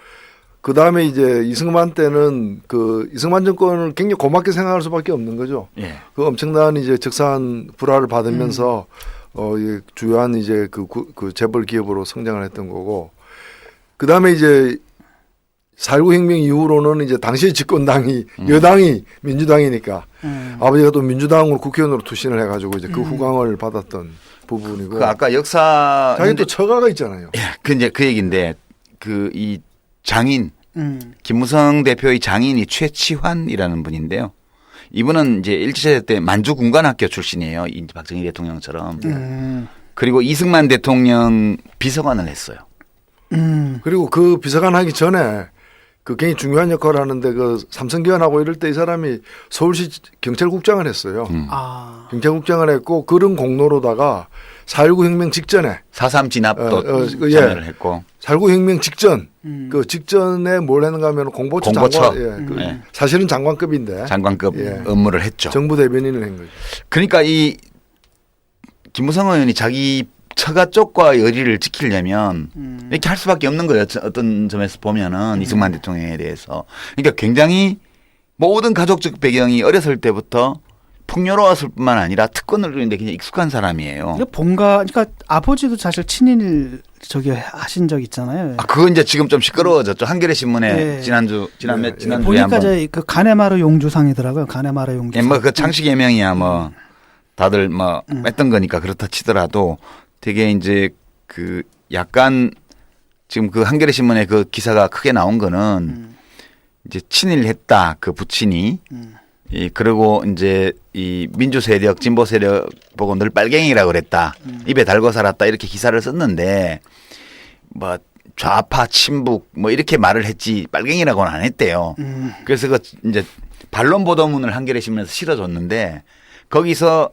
그 다음에 이제 이승만 때는 그 이승만 정권을 굉장히 고맙게 생각할 수밖에 없는 거죠. 예. 그 엄청난 이제 적산 불화를 받으면서 이 주요한 이제 그 재벌 기업으로 성장을 했던 거고 그 다음에 이제 4.19 혁명 이후로는 이제 당시의 집권당이 여당이 민주당이니까 아버지가 또 민주당으로 국회의원으로 투신을 해가지고 이제 그 후광을 받았던 부분이고. 그 아까 역사 자기 또 처가가 있잖아요. 예, 그 이제 그 얘기인데 이 장인 김무성 대표의 장인이 최치환이라는 분인데요. 이분은 이제 일제시대 때 만주군관학교 출신이에요. 박정희 대통령처럼. 그리고 이승만 대통령 비서관을 했어요. 그리고 그 비서관 하기 전에 그 굉장히 중요한 역할을 하는데 그 삼성기관하고 이럴 때 이 사람이 서울시 경찰국장을 했어요. 경찰국장을 했고 그런 공로로다가 4.19 혁명 직전에 4.3 진압도 참여를 했고 4.19 혁명 직전 그 직전에 뭘 했는가 하면 공보처. 장관, 네. 사실은 장관급인데 장관급 업무를 했죠. 정부 대변인을 한 거죠. 그러니까 이 김무성 의원이 자기 처가 쪽과의 의리를 지키려면 이렇게 할 수밖에 없는 거예요. 어떤 점에서 보면은 이승만 대통령에 대해서. 그러니까 굉장히 모든 가족적 배경이 어렸을 때부터 풍요로웠을 뿐만 아니라 특권을 누리는데 굉장히 익숙한 사람이에요. 그러니까 아버지도 사실 친일 하신 적 있잖아요. 그거 이제 지금 좀 시끄러워졌죠. 한겨레 신문에 지난주에 보니까 한번 그 가네마루 용주상이더라고요. 가네마루 용주상. 뭐 그 창식 예명이야 뭐 다들 뭐 뺐던 거니까 그렇다 치더라도 되게 이제 그 약간 지금 그 한겨레 신문에 그 기사가 크게 나온 거는 이제 친일했다 그 부친이 그리고 이제 이 민주 세력 진보 세력 보고 늘 빨갱이라고 그랬다 입에 달고 살았다 이렇게 기사를 썼는데 뭐 좌파 친북 뭐 이렇게 말을 했지 빨갱이라고는 안 했대요. 그래서 그 이제 반론 보도문을 한겨레 신문에서 실어줬는데. 거기서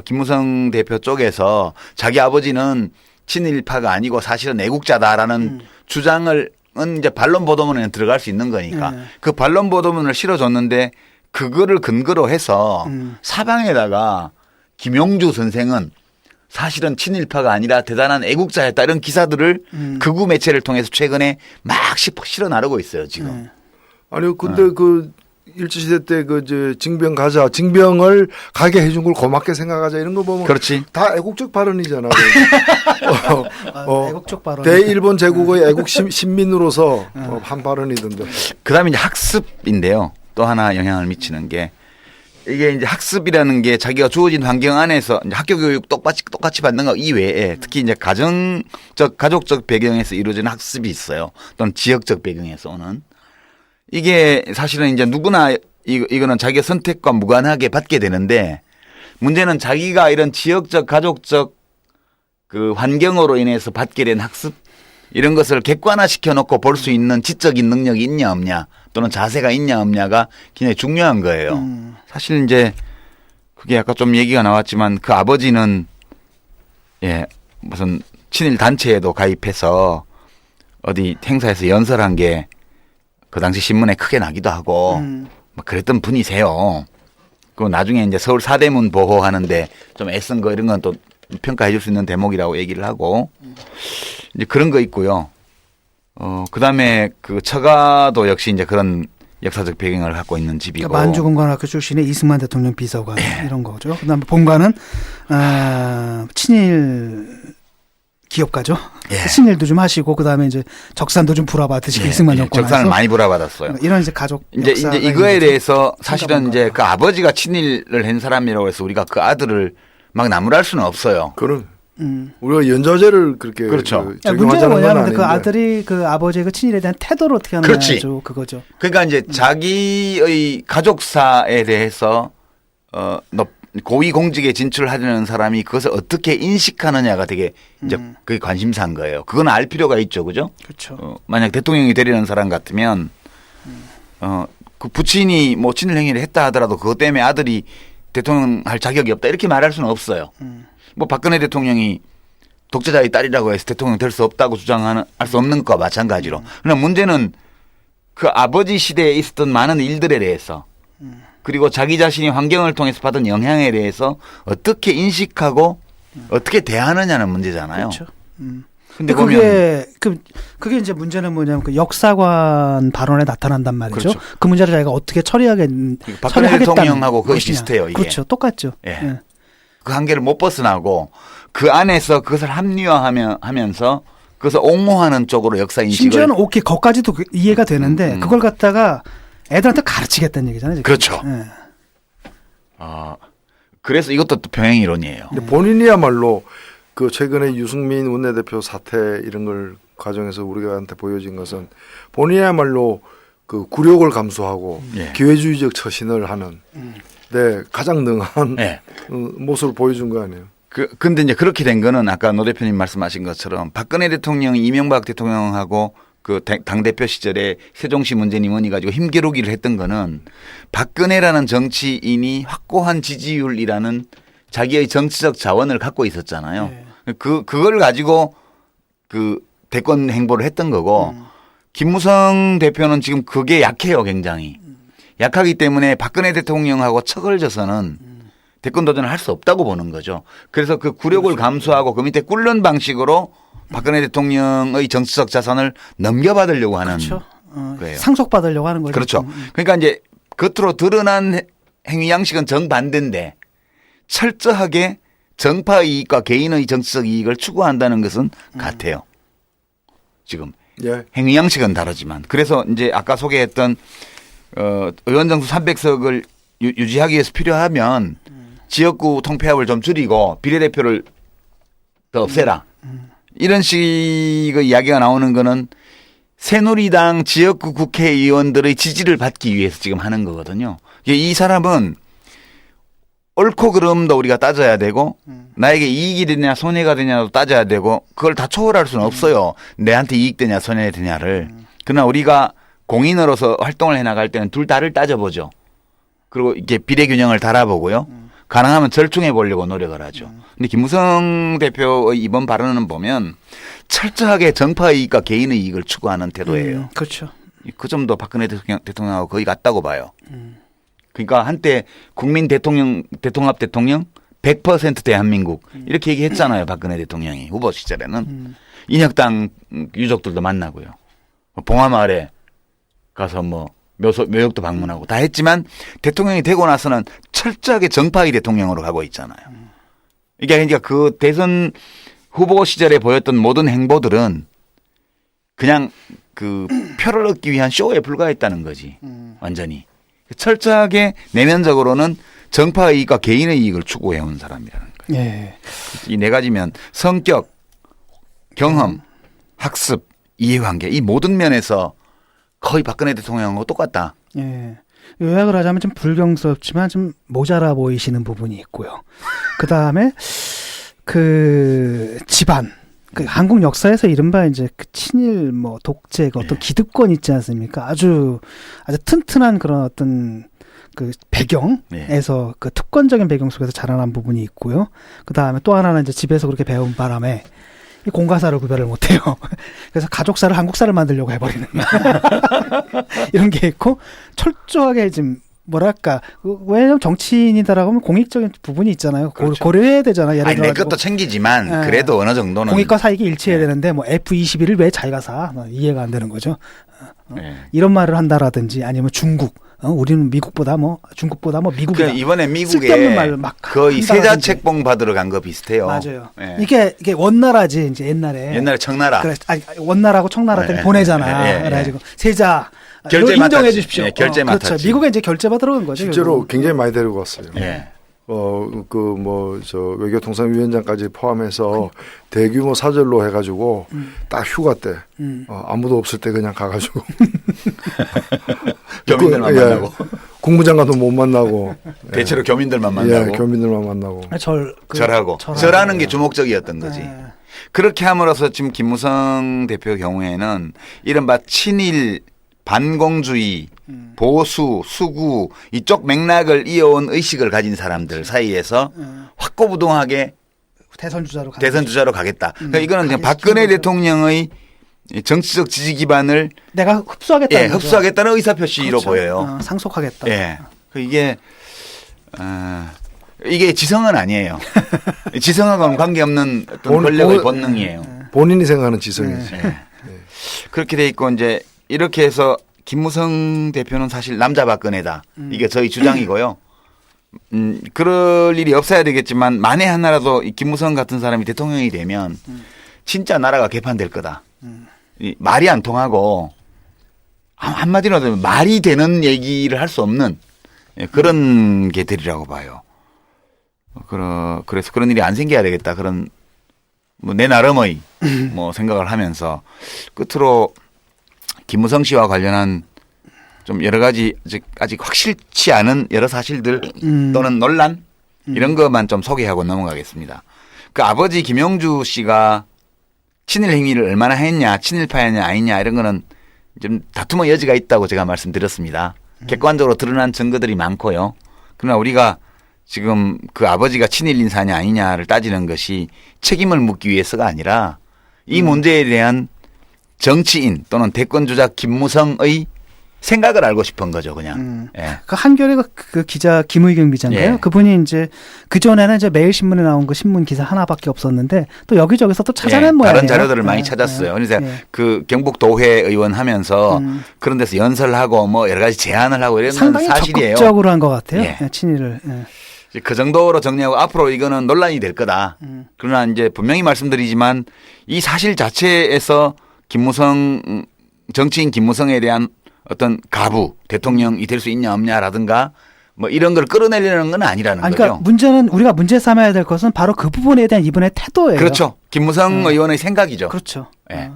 김무성 대표 쪽에서 자기 아버지는 친일파가 아니고 사실은 애국자다라는 주장을 이제 반론 보도문에 들어갈 수 있는 거니까 그 반론 보도문을 실어줬는데 그거를 근거로 해서 사방에다가 김용주 선생은 사실은 친일파가 아니라 대단한 애국자였다 이런 기사들을 극우 매체를 통해서 최근에 막 실어 나르고 있어요 지금. 아니요, 근데 그 일제시대 때 징병을 가게 해준 걸 고맙게 생각하자 이런 거 보면 그렇지. 다 애국적 발언이잖아. 애국적 발언. 대일본 제국의 애국 신민으로서 한 발언이던데. 그다음에 이제 학습인데요. 또 하나 영향을 미치는 게 이게 이제 학습이라는 게 자기가 주어진 환경 안에서 이제 학교 교육 똑같이 받는 거 이외에 특히 이제 가족적 배경에서 이루어지는 학습이 있어요. 또는 지역적 배경에서 오는. 이게 사실은 이제 누구나 이거는 자기의 선택과 무관하게 받게 되는데 문제는 자기가 이런 지역적 가족적 그 환경으로 인해서 받게 된 학습 이런 것을 객관화시켜 놓고 볼 수 있는 지적인 능력이 있냐 없냐 또는 자세가 있냐 없냐가 굉장히 중요한 거예요. 사실 이제 그게 아까 좀 얘기가 나왔지만 그 아버지는 무슨 친일 단체에도 가입해서 어디 행사에서 연설한 게 그 당시 신문에 크게 나기도 하고 뭐 그랬던 분이세요. 그리고 나중에 이제 서울 사대문 보호하는데 좀 애쓴 거 이런 건 또 평가해 줄 수 있는 대목이라고 얘기를 하고 이제 그런 거 있고요. 그다음에 그 처가도 역시 이제 그런 역사적 배경을 갖고 있는 집이고. 그러니까 만주공관학교 출신의 이승만 대통령 비서관 이런 거죠. 그다음에 본관은 친일 기업가죠. 친일도 좀 하시고 그다음에 이제 적산도 좀 불화받으시고 이승만 정권에서 적산을 많이 불화받았어요. 이런 이제 가족 이제 이거에 대해서 사실은 이제 그 아버지가 친일을 한 사람이라고 해서 우리가 그 아들을 막 나무랄 수는 없어요. 그럼 우리가 연좌제를 그렇게 그렇죠. 문제는 적용하자는 건 뭐냐면 아닌데. 그 아들이 그 아버지의 그 친일에 대한 태도를 어떻게 하느냐 그렇지. 그거죠. 그러니까 이제 자기의 가족사에 대해서 고위 공직에 진출하려는 사람이 그것을 어떻게 인식하느냐가 되게 이제 그게 관심사인 거예요. 그건 알 필요가 있죠, 그죠? 그렇죠. 만약 대통령이 되려는 사람 같으면 그 부친이 뭐 친일 행위를 했다 하더라도 그것 때문에 아들이 대통령 할 자격이 없다 이렇게 말할 수는 없어요. 뭐 박근혜 대통령이 독재자의 딸이라고 해서 대통령 될 수 없다고 주장하는 할 수 없는 것과 마찬가지로. 그러나 문제는 그 아버지 시대에 있었던 많은 일들에 대해서 그리고 자기 자신이 환경을 통해서 받은 영향에 대해서 어떻게 인식하고 어떻게 대하느냐는 문제잖아요. 그렇죠. 근데 그게 이제 문제는 뭐냐면 그 역사관 발언에 나타난단 말이죠. 그렇죠. 그 문제를 자기가 어떻게 박근혜 대통령하고 거의 비슷해요. 이게. 그렇죠. 똑같죠. 예. 예. 그 한계를 못 벗어나고 그 안에서 그것을 합리화하면서 그것을 옹호하는 쪽으로 역사 인식을 심지어는 오케이 거기까지도 이해가 되는데 그걸 갖다가 애들한테 가르치겠다는 얘기잖아요. 지금. 그렇죠. 예. 그래서 이것도 또 병행 이론이에요. 근데 본인이야말로 그 최근에 유승민 원내대표 사태 이런 걸 과정에서 우리한테 보여진 것은 본인이야말로 그 굴욕을 감수하고 예. 기회주의적 처신을 하는 가장 능한 예. 모습을 보여준 거 아니에요. 근데 이제 그렇게 된 거는 아까 노 대표님 말씀하신 것처럼 박근혜 대통령이 이명박 대통령하고 그 당대표 시절에 세종시 문재인 임원이 가지고 힘겨루기를 했던 거는 박근혜라는 정치인이 확고한 지지율이라는 자기의 정치적 자원을 갖고 있었잖아요. 네. 그걸 가지고 그 대권 행보를 했던 거고 김무성 대표는 지금 그게 약해요, 굉장히. 약하기 때문에 박근혜 대통령하고 척을 져서는 대권 도전을 할 수 없다고 보는 거죠. 그래서 그 굴욕을 감수하고 그 밑에 꿇는 방식으로 박근혜 대통령의 정치적 자산을 넘겨받으려고 하는 그렇죠. 거예요. 상속받으려고 하는 거죠. 그렇죠. 그러니까 이제 겉으로 드러난 행위 양식은 정반대인데 철저하게 정파 이익과 개인의 정치적 이익을 추구한다는 것은 같아요. 지금 예. 행위 양식은 다르지만 그래서 이제 아까 소개했던 의원 정수 300석을 유지하기 위해서 필요하면 지역구 통폐합을 좀 줄이고 비례대표를 더 없애라. 이런 식의 이야기가 나오는 거는 새누리당 지역구 국회의원들의 지지를 받기 위해서 지금 하는 거거든요. 이 사람은 옳고 그름도 우리가 따져야 되고 나에게 이익이 되냐 손해가 되냐도 따져야 되고 그걸 다 초월할 수는 없어요. 내한테 이익 되냐 손해 되냐를. 그러나 우리가 공인으로서 활동을 해나갈 때는 둘 다를 따져보죠. 그리고 이렇게 비례균형을 달아보고요. 가능하면 절충해 보려고 노력을 하죠. 근데 김무성 대표의 이번 발언은 보면 철저하게 정파 이익과 개인의 이익을 추구하는 태도예요. 그렇죠. 그 점도 박근혜 대통령하고 거의 같다고 봐요. 그러니까 한때 국민 대통령, 대통합 대통령 100% 대한민국 이렇게 얘기했잖아요. 박근혜 대통령이 후보 시절에는. 인혁당 유족들도 만나고요. 봉화마을에 가서 뭐 묘역도 방문하고 다 했지만 대통령이 되고 나서는 철저하게 정파의 대통령으로 가고 있잖아요. 이게 그러니까 그 대선 후보 시절에 보였던 모든 행보들은 그냥 그 표를 얻기 위한 쇼에 불과했다는 거지. 완전히. 철저하게 내면적으로는 정파의 이익과 개인의 이익을 추구해온 사람이라는 거예요. 예. 이 네 가지면 성격, 경험, 학습, 이해관계 이 모든 면에서 거의 박근혜 대통령하고 똑같다. 예. 요약을 하자면 좀 불경스럽지만 좀 모자라 보이시는 부분이 있고요. 그 다음에 그 집안, 그 한국 역사에서 이른바 이제 그 친일 뭐 독재 그 어떤 기득권 있지 않습니까? 아주 튼튼한 그런 어떤 그 배경에서 그 특권적인 배경 속에서 자라난 부분이 있고요. 그 다음에 또 하나는 이제 집에서 그렇게 배운 바람에 이 공과사를 구별을 못해요. 그래서 가족사를 한국사를 만들려고 해버리는 이런 게 있고 철저하게 지금 뭐랄까 왜냐면 정치인이다라고 하면 공익적인 부분이 있잖아요. 그렇죠. 고려해야 되잖아요. 예를 들어 내 것도 챙기지만 그래도 어느 정도는 공익과 사익이 일치해야 되는데 뭐 F21을 왜 자기가 사? 이해가 안 되는 거죠. 이런 말을 한다라든지 아니면 중국 우리는 미국보다 뭐 중국보다 뭐 미국이다. 이번에 미국에 거의 세자책봉 받으러 간 거 비슷해요. 맞아요. 이게 원나라지 이제 옛날에 청나라. 그래, 원나라고 청나라들 보내잖아. 그래가지고 세자 결제 인정해 주십시오. 결제 맡았지. 그렇죠. 미국에 이제 결제 받으러 간 거죠. 실제로 굉장히 많이 데리고 왔어요. 외교통상위원장까지 포함해서 대규모 사절로 해가지고 딱 휴가 때 아무도 없을 때 그냥 가가지고 교민들만 만나고 국무장관도 못 만나고 대체로 교민들만 만나고 교민들만 만나고 절하고 절하는 게 주목적이었던 거지. 그렇게 함으로써 지금 김무성 대표 경우에는 이른바 친일 반공주의 보수, 수구 이쪽 맥락을 이어온 의식을 가진 사람들 사이에서 확고부동하게 대선 주자로 가겠다. 그러니까 이거는 그냥 박근혜 대통령의 정치적 지지 기반을 내가 흡수하겠다는 거죠. 흡수하겠다는 의사표시로 그렇죠. 보여요. 상속하겠다. 예. 이게 지성은 아니에요. 지성하고는 관계없는 어떤 권력의 본능이에요. 본인이 생각하는 지성이지. 그렇게 돼 있고 이제 이렇게 해서 김무성 대표는 사실 남자 박근혜다. 이게 저희 주장이고요. 그럴 일이 없어야 되겠지만 만에 하나라도 이 김무성 같은 사람이 대통령이 되면 진짜 나라가 개판될 거다. 말이 안 통하고 한마디로 하면 말이 되는 얘기를 할 수 없는 그런 개들이라고 봐요. 그래서 그런 일이 안 생겨야 되겠다. 그런 내 나름의 생각을 하면서 끝으로 김무성 씨와 관련한 좀 여러 가지 아직 확실치 않은 여러 사실들 또는 논란 이런 것만 좀 소개하고 넘어가겠습니다. 그 아버지 김용주 씨가 친일 행위를 얼마나 했냐, 친일파였냐 아니냐 이런 거는 좀 다툼의 여지가 있다고 제가 말씀드렸습니다. 객관적으로 드러난 증거들이 많고요. 그러나 우리가 지금 그 아버지가 친일 인사냐 아니냐를 따지는 것이 책임을 묻기 위해서가 아니라 이 문제에 대한 정치인 또는 대권 주자 김무성의 생각을 알고 싶은 거죠, 그냥. 예. 그 한겨레 그 기자 김의경 기자인가요? 예. 그분이 이제 그 전에는 이제 매일신문에 나온 그 신문 기사 하나밖에 없었는데 또 여기저기서 또 찾아낸 모양이에요. 다른 자료들을 많이 찾았어요. 그래서 그 경북도회 의원 하면서 그런 데서 연설하고 뭐 여러 가지 제안을 하고 이런 건 상당히 사실이에요. 적극적으로 한 것 같아요. 예. 친일을. 그 정도로 정리하고 앞으로 이거는 논란이 될 거다. 그러나 이제 분명히 말씀드리지만 이 사실 자체에서 김무성 정치인 김무성에 대한 어떤 가부 대통령이 될 수 있냐 없냐라든가 뭐 이런 걸 끌어내려는 건 아니라는 그러니까 거죠. 문제는 우리가 문제 삼아야 될 것은 바로 그 부분에 대한 이분의 태도예요. 그렇죠. 김무성 의원의 생각이죠. 그렇죠. 예.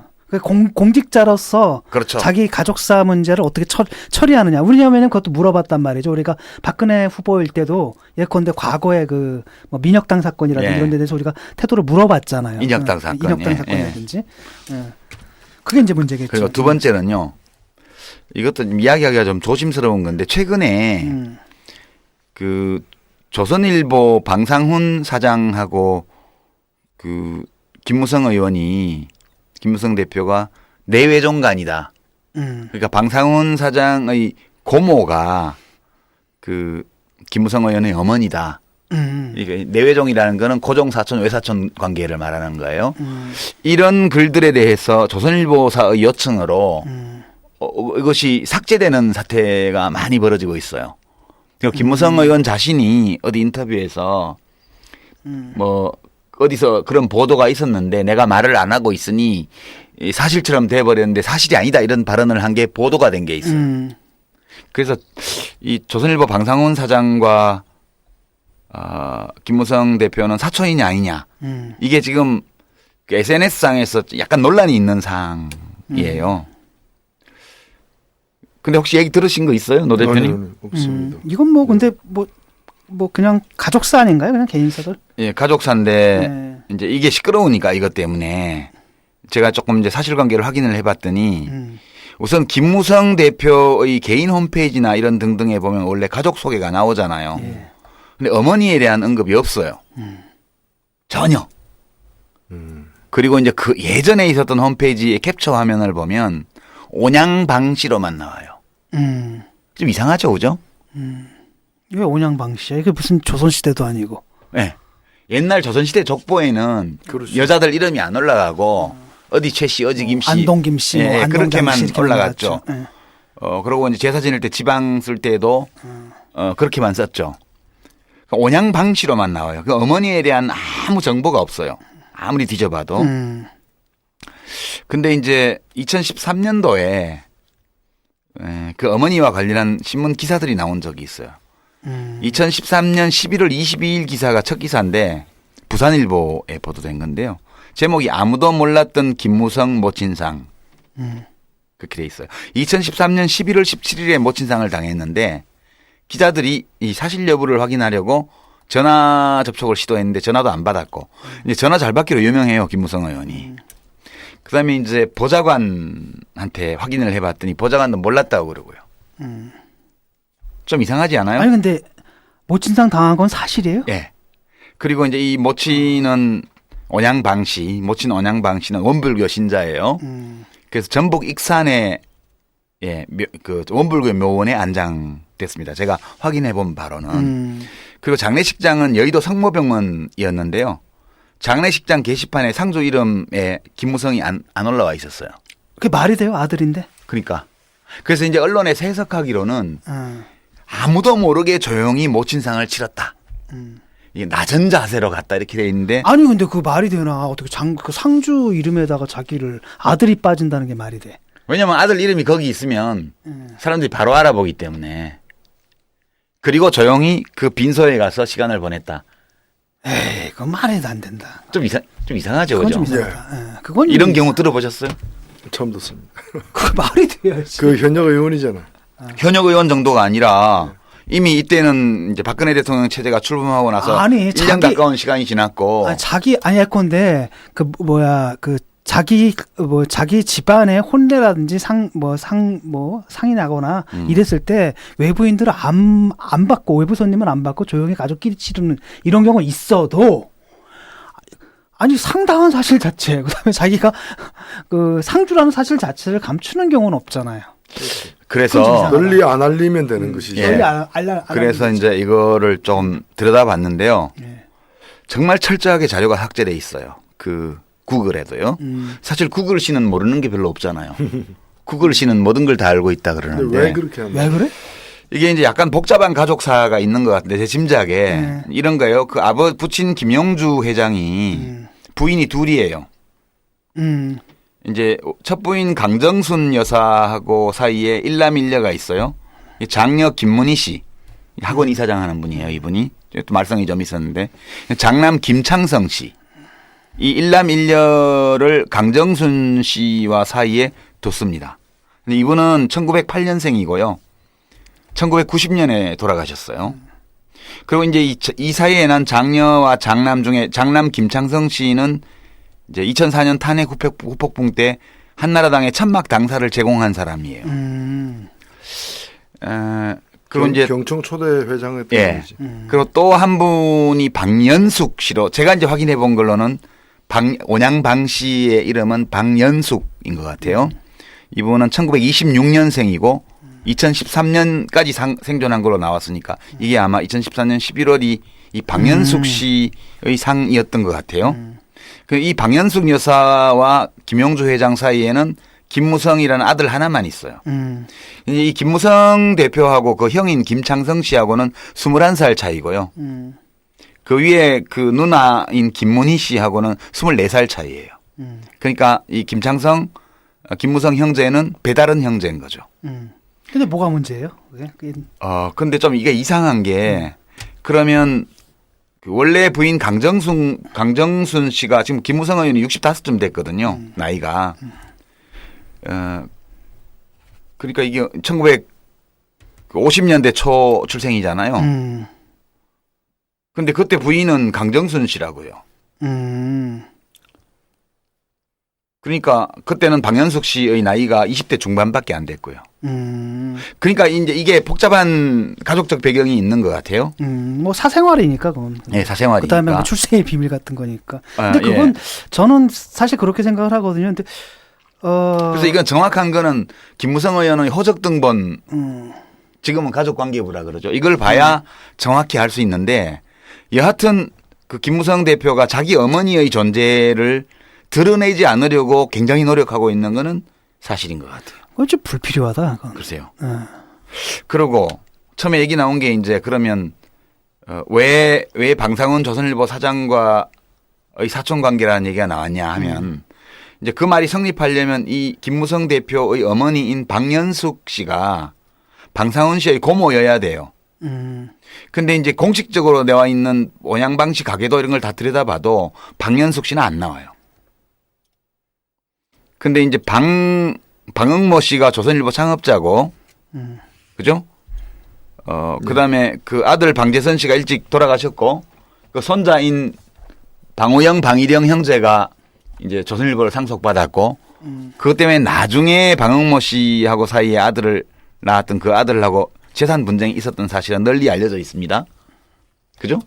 공직자로서 그렇죠. 자기 가족사 문제를 어떻게 처리하느냐. 왜냐하면 그것도 물어봤단 말이죠. 우리가 박근혜 후보일 때도 예컨대 과거에 그 뭐 민혁당 사건이라든지 이런 데 대해서 우리가 태도를 물어봤잖아요. 인혁당 사건. 인혁당 사건이라든지. 그게 이제 문제겠죠. 그리고 두 번째는요. 이것도 좀 이야기하기가 좀 조심스러운 건데 최근에 그 조선일보 방상훈 사장하고 그 김무성 대표가 내외종간이다. 그러니까 방상훈 사장의 고모가 그 김무성 의원의 어머니다. 이게 내외종이라는 거는 고종 사촌 외사촌 관계를 말하는 거예요. 이런 글들에 대해서 조선일보사의 요청으로 이것이 삭제되는 사태가 많이 벌어지고 있어요. 그리고 김무성 의원 자신이 어디 인터뷰에서 뭐 어디서 그런 보도가 있었는데 내가 말을 안 하고 있으니 사실처럼 돼버렸는데 사실이 아니다 이런 발언을 한 게 보도가 된 게 있어요. 그래서 이 조선일보 방상훈 사장과 김무성 대표는 사촌이냐 아니냐 이게 지금 SNS상에서 약간 논란이 있는 사항이에요. 근데 혹시 얘기 들으신 거 있어요, 노 대표님? 없습니다. 이건 뭐 근데 뭐 그냥 가족사 아닌가요? 그냥 개인사들? 예, 가족사인데 이제 이게 시끄러우니까 이것 때문에 제가 조금 이제 사실관계를 확인을 해봤더니 우선 김무성 대표의 개인 홈페이지나 이런 등등에 보면 원래 가족 소개가 나오잖아요. 근데 어머니에 대한 언급이 없어요. 전혀. 그리고 이제 그 예전에 있었던 홈페이지의 캡처 화면을 보면 온양방 씨로만 나와요. 좀 이상하죠, 그죠? 이게 온양방 씨야. 이게 무슨 조선시대도 아니고. 네. 옛날 조선시대 족보에는 그렇죠. 여자들 이름이 안 올라가고 어디 최 씨, 어디 김 씨. 안동 김 씨, 예, 그렇게만 올라갔죠. 예. 그러고 이제 제사 지낼 때 지방 쓸 때도 그렇게만 썼죠. 온양방 씨로만 나와요. 그 어머니에 대한 아무 정보가 없어요. 아무리 뒤져봐도. 근데 이제 2013년도에 그 어머니와 관련한 신문 기사들이 나온 적이 있어요. 2013년 11월 22일 기사가 첫 기사인데 부산일보에 보도된 건데요. 제목이 아무도 몰랐던 김무성 모친상. 그렇게 돼 있어요. 2013년 11월 17일에 모친상을 당했는데 기자들이 이 사실 여부를 확인하려고 전화 접촉을 시도했는데 전화도 안 받았고 이제 전화 잘 받기로 유명해요. 김무성 의원이. 그다음에 이제 보좌관한테 확인을 해봤더니 보좌관도 몰랐다고 그러고요. 좀 이상하지 않아요? 아니 근데 모친상 당한 건 사실이에요? 예. 그리고 이제 이 모친은 모친 온양방 씨는 원불교 신자예요. 그래서 전북 익산에 그 원불교 묘원에 안장됐습니다. 제가 확인해 본 바로는. 그리고 장례식장은 여의도 성모병원이었는데요. 장례식장 게시판에 상조 이름에 김무성이 안 올라와 있었어요. 그게 말이 돼요? 아들인데? 그러니까. 그래서 이제 언론에서 해석하기로는 아무도 모르게 조용히 모친상을 치렀다. 이게 낮은 자세로 갔다 이렇게 돼 있는데. 아니 근데 그 말이 되나? 어떻게 그 상주 이름에다가 자기를 아들이 빠진다는 게 말이 돼? 왜냐면 아들 이름이 거기 있으면 사람들이 바로 알아보기 때문에. 그리고 조용히 그 빈소에 가서 시간을 보냈다. 에이, 그건 말해도 안 된다. 좀 이상하죠, 그건 그죠? 좀 이상하다. 그건 이런 경우 들어보셨어요? 처음 듣습니다. 그 말이 돼야지. 그 현역 의원이잖아. 현역 의원 정도가 아니라 이미 이때는 이제 박근혜 대통령 체제가 출범하고 나서 아니, 1년 가까운 시간이 지났고. 아니 할 건데 자기 집안에 혼례라든지 상이 나거나 이랬을 때 외부인들은 안 받고 외부 손님은 안 받고 조용히 가족끼리 치르는 이런 경우가 있어도 아니 상당한 사실 자체 그다음에 자기가 그 상주라는 사실 자체를 감추는 경우는 없잖아요. 그래서 널리 안 알리면 되는 것이죠. 예. 그래서 이제 이거를 좀 들여다봤는데요. 예. 정말 철저하게 자료가 삭제돼 있어요. 그 구글에도요. 사실 구글 씨는 모르는 게 별로 없잖아요. 구글 씨는 모든 걸 다 알고 있다 그러는데. 왜 그렇게 합니까? 왜 그래? 이게 이제 약간 복잡한 가족사가 있는 것 같은데 제 짐작에 이런 거예요. 그 부친 김용주 회장이 부인이 둘이에요. 이제 첫 부인 강정순 여사하고 사이에 일남일녀가 있어요. 장녀 김문희 씨 학원 이사장 하는 분이에요. 이분이 또 말썽이 좀 있었는데 장남 김창성 씨. 이 일남일녀를 강정순 씨와 사이에 뒀습니다. 근데 이분은 1908년생이고요. 1990년에 돌아가셨어요. 그리고 이제 이 사이에 난 장녀와 장남 중에 장남 김창성 씨는 이제 2004년 탄핵 후폭풍 때 한나라당의 천막 당사를 제공한 사람이에요. 그리고 이제 경청 초대 회장을 예. 그리고 또 한 분이 박연숙 씨로 제가 이제 확인해 본 걸로는 온양방 씨의 이름은 박연숙인 것 같아요. 이분은 1926년생이고 2013년까지 생존한 걸로 나왔으니까 이게 아마 2014년 11월이 이 박연숙 씨의 상이었던 것 같아요. 이 박연숙 여사와 김용주 회장 사이에는 김무성이라는 아들 하나만 있어요. 이 김무성 대표하고 그 형인 김창성 씨하고는 21살 차이고요. 그 위에 그 누나인 김문희 씨하고는 24살 차이예요. 그러니까 이 김무성 형제는 배다른 형제인 거죠. 근데 뭐가 문제예요? 근데 좀 이게 이상한 게 그러면 그 원래 부인 강정순 씨가 지금 김무성 의원이 65쯤 됐거든요. 나이가. 그러니까 이게 1950년대 초 출생이잖아요. 근데 그때 부인은 강정순 씨라고요. 그러니까 그때는 박연숙 씨의 나이가 20대 중반밖에 안 됐고요. 그러니까 이제 이게 복잡한 가족적 배경이 있는 것 같아요. 뭐 사생활이니까 그건. 네, 사생활이니까. 그다음에 뭐 출생의 비밀 같은 거니까. 근데 그건 저는 사실 그렇게 생각을 하거든요. 근데 그래서 이건 정확한 거는 김무성 의원의 호적 등본 지금은 가족관계부라 그러죠. 이걸 봐야 정확히 알 수 있는데 여하튼 그 김무성 대표가 자기 어머니의 존재를 드러내지 않으려고 굉장히 노력하고 있는 거는 사실인 것 같아요. 그건 좀 불필요하다. 그건. 글쎄요. 그리고 처음에 얘기 나온 게 이제 그러면 왜 방상훈 조선일보 사장과의 사촌 관계라는 얘기가 나왔냐 하면 이제 그 말이 성립하려면 이 김무성 대표의 어머니인 박연숙 씨가 방상훈 씨의 고모여야 돼요. 근데 이제 공식적으로 나와 있는 원양방씨 가계도 이런 걸 다 들여다봐도 박연숙 씨는 안 나와요. 근데 이제 방응모 씨가 조선일보 창업자고, 그죠? 그 다음에 그 아들 방재선 씨가 일찍 돌아가셨고, 그 손자인 방우영, 방일영 형제가 이제 조선일보를 상속받았고, 그것 때문에 나중에 방응모 씨하고 사이에 아들을 낳았던 그 아들하고 재산 분쟁이 있었던 사실은 널리 알려져 있습니다. 그죠?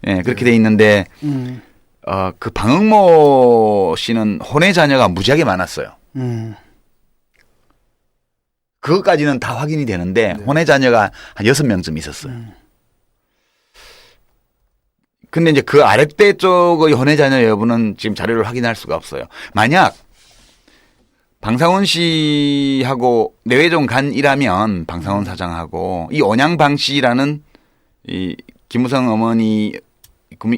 예, 그렇게 돼 있는데, 그 방응모 씨는 혼외 자녀가 무지하게 많았어요. 그것까지는 다 확인이 되는데, 혼외 자녀가 한 6명쯤 있었어요. 근데 이제 그 아랫배 쪽의 혼외 자녀 여부는 지금 자료를 확인할 수가 없어요. 만약 방상훈 씨하고 내외종 간이라면 방상훈 사장하고 이 온양방 씨라는 이 김무성 어머니,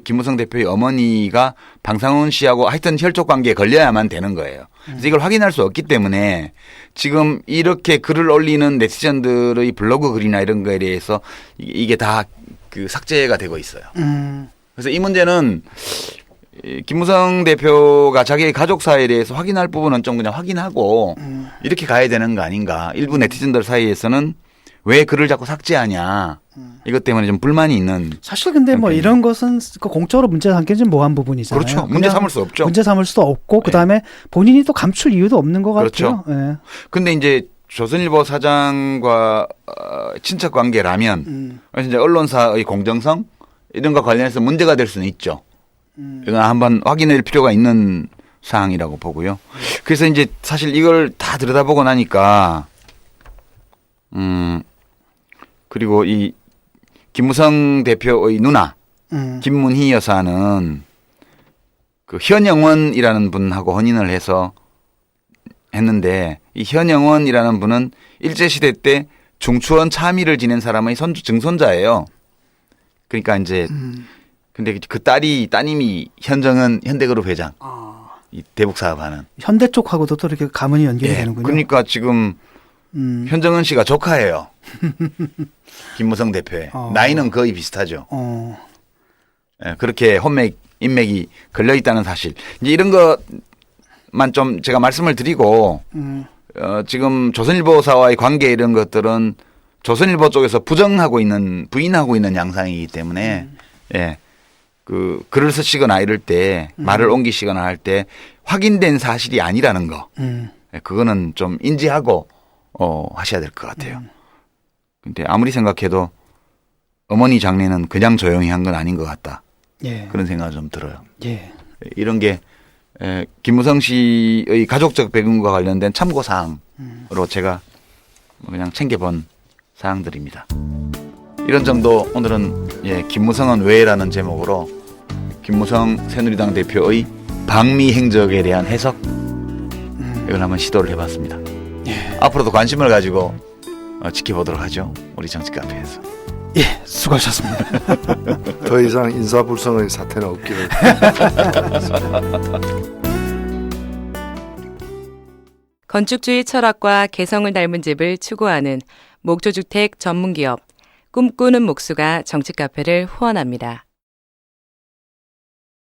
김무성 대표의 어머니가 방상훈 씨하고 하여튼 혈족 관계에 걸려야만 되는 거예요. 그래서 이걸 확인할 수 없기 때문에 지금 이렇게 글을 올리는 네티즌들의 블로그 글이나 이런 거에 대해서 이게 다 그 삭제가 되고 있어요. 그래서 이 문제는 김무성 대표가 자기의 가족사에 대해서 확인할 부분은 좀 그냥 확인하고 이렇게 가야 되는 거 아닌가. 일부 네티즌들 사이에서는 왜 글을 자꾸 삭제하냐. 이것 때문에 좀 불만이 있는. 사실 근데 뭐 이런 것은 그 공적으로 문제 삼기는 모호한 부분이잖아요. 그렇죠. 문제 삼을 수 없죠. 문제 삼을 수도 없고 그다음에 본인이 또 감출 이유도 없는 것 같아요. 그렇죠. 네. 근데 이제 조선일보 사장과 친척 관계라면 이제 언론사의 공정성 이런 거 관련해서 문제가 될 수는 있죠. 이건 한번 확인할 필요가 있는 사항이라고 보고요. 그래서 이제 사실 이걸 다 들여다보고 나니까 그리고 이 김무성 대표의 누나 김문희 여사는 그 현영원이라는 분하고 혼인을 해서 했는데 이 현영원이라는 분은 일제시대 때 중추원 차미를 지낸 사람의 증손자예요. 그러니까 이제 근데 그 따님이 현정은 현대그룹 회장. 이 대북 사업하는. 현대 쪽하고도 또 이렇게 가문이 연결이 되는군요. 그러니까 지금 현정은 씨가 조카예요. 김무성 대표의. 나이는 거의 비슷하죠. 예, 그렇게 인맥이 걸려 있다는 사실. 이제 이런 것만 좀 제가 말씀을 드리고 지금 조선일보사와의 관계 이런 것들은 조선일보 쪽에서 부인하고 있는 양상이기 때문에 예. 그 글을 쓰시거나 이럴 때 말을 옮기시거나 할 때 확인된 사실이 아니라는 거. 그거는 좀 인지하고 하셔야 될 것 같아요. 근데 아무리 생각해도 어머니 장례는 그냥 조용히 한 건 아닌 것 같다. 예. 그런 생각이 좀 들어요. 예. 이런 게 김무성 씨의 가족적 배경과 관련된 참고 사항으로 제가 그냥 챙겨본 사항들입니다. 이런 정도 오늘은 김무성은 왜라는 제목으로 김무성 새누리당 대표의 방미 행적에 대한 해석 이걸 한번 시도를 해봤습니다. 예. 앞으로도 관심을 가지고 지켜보도록 하죠. 우리 정치카페에서. 예, 수고하셨습니다. 더 이상 인사불성의 사태는 없기를. 건축주의 철학과 개성을 닮은 집을 추구하는 목조주택 전문기업 꿈꾸는 목수가 정치카페를 후원합니다.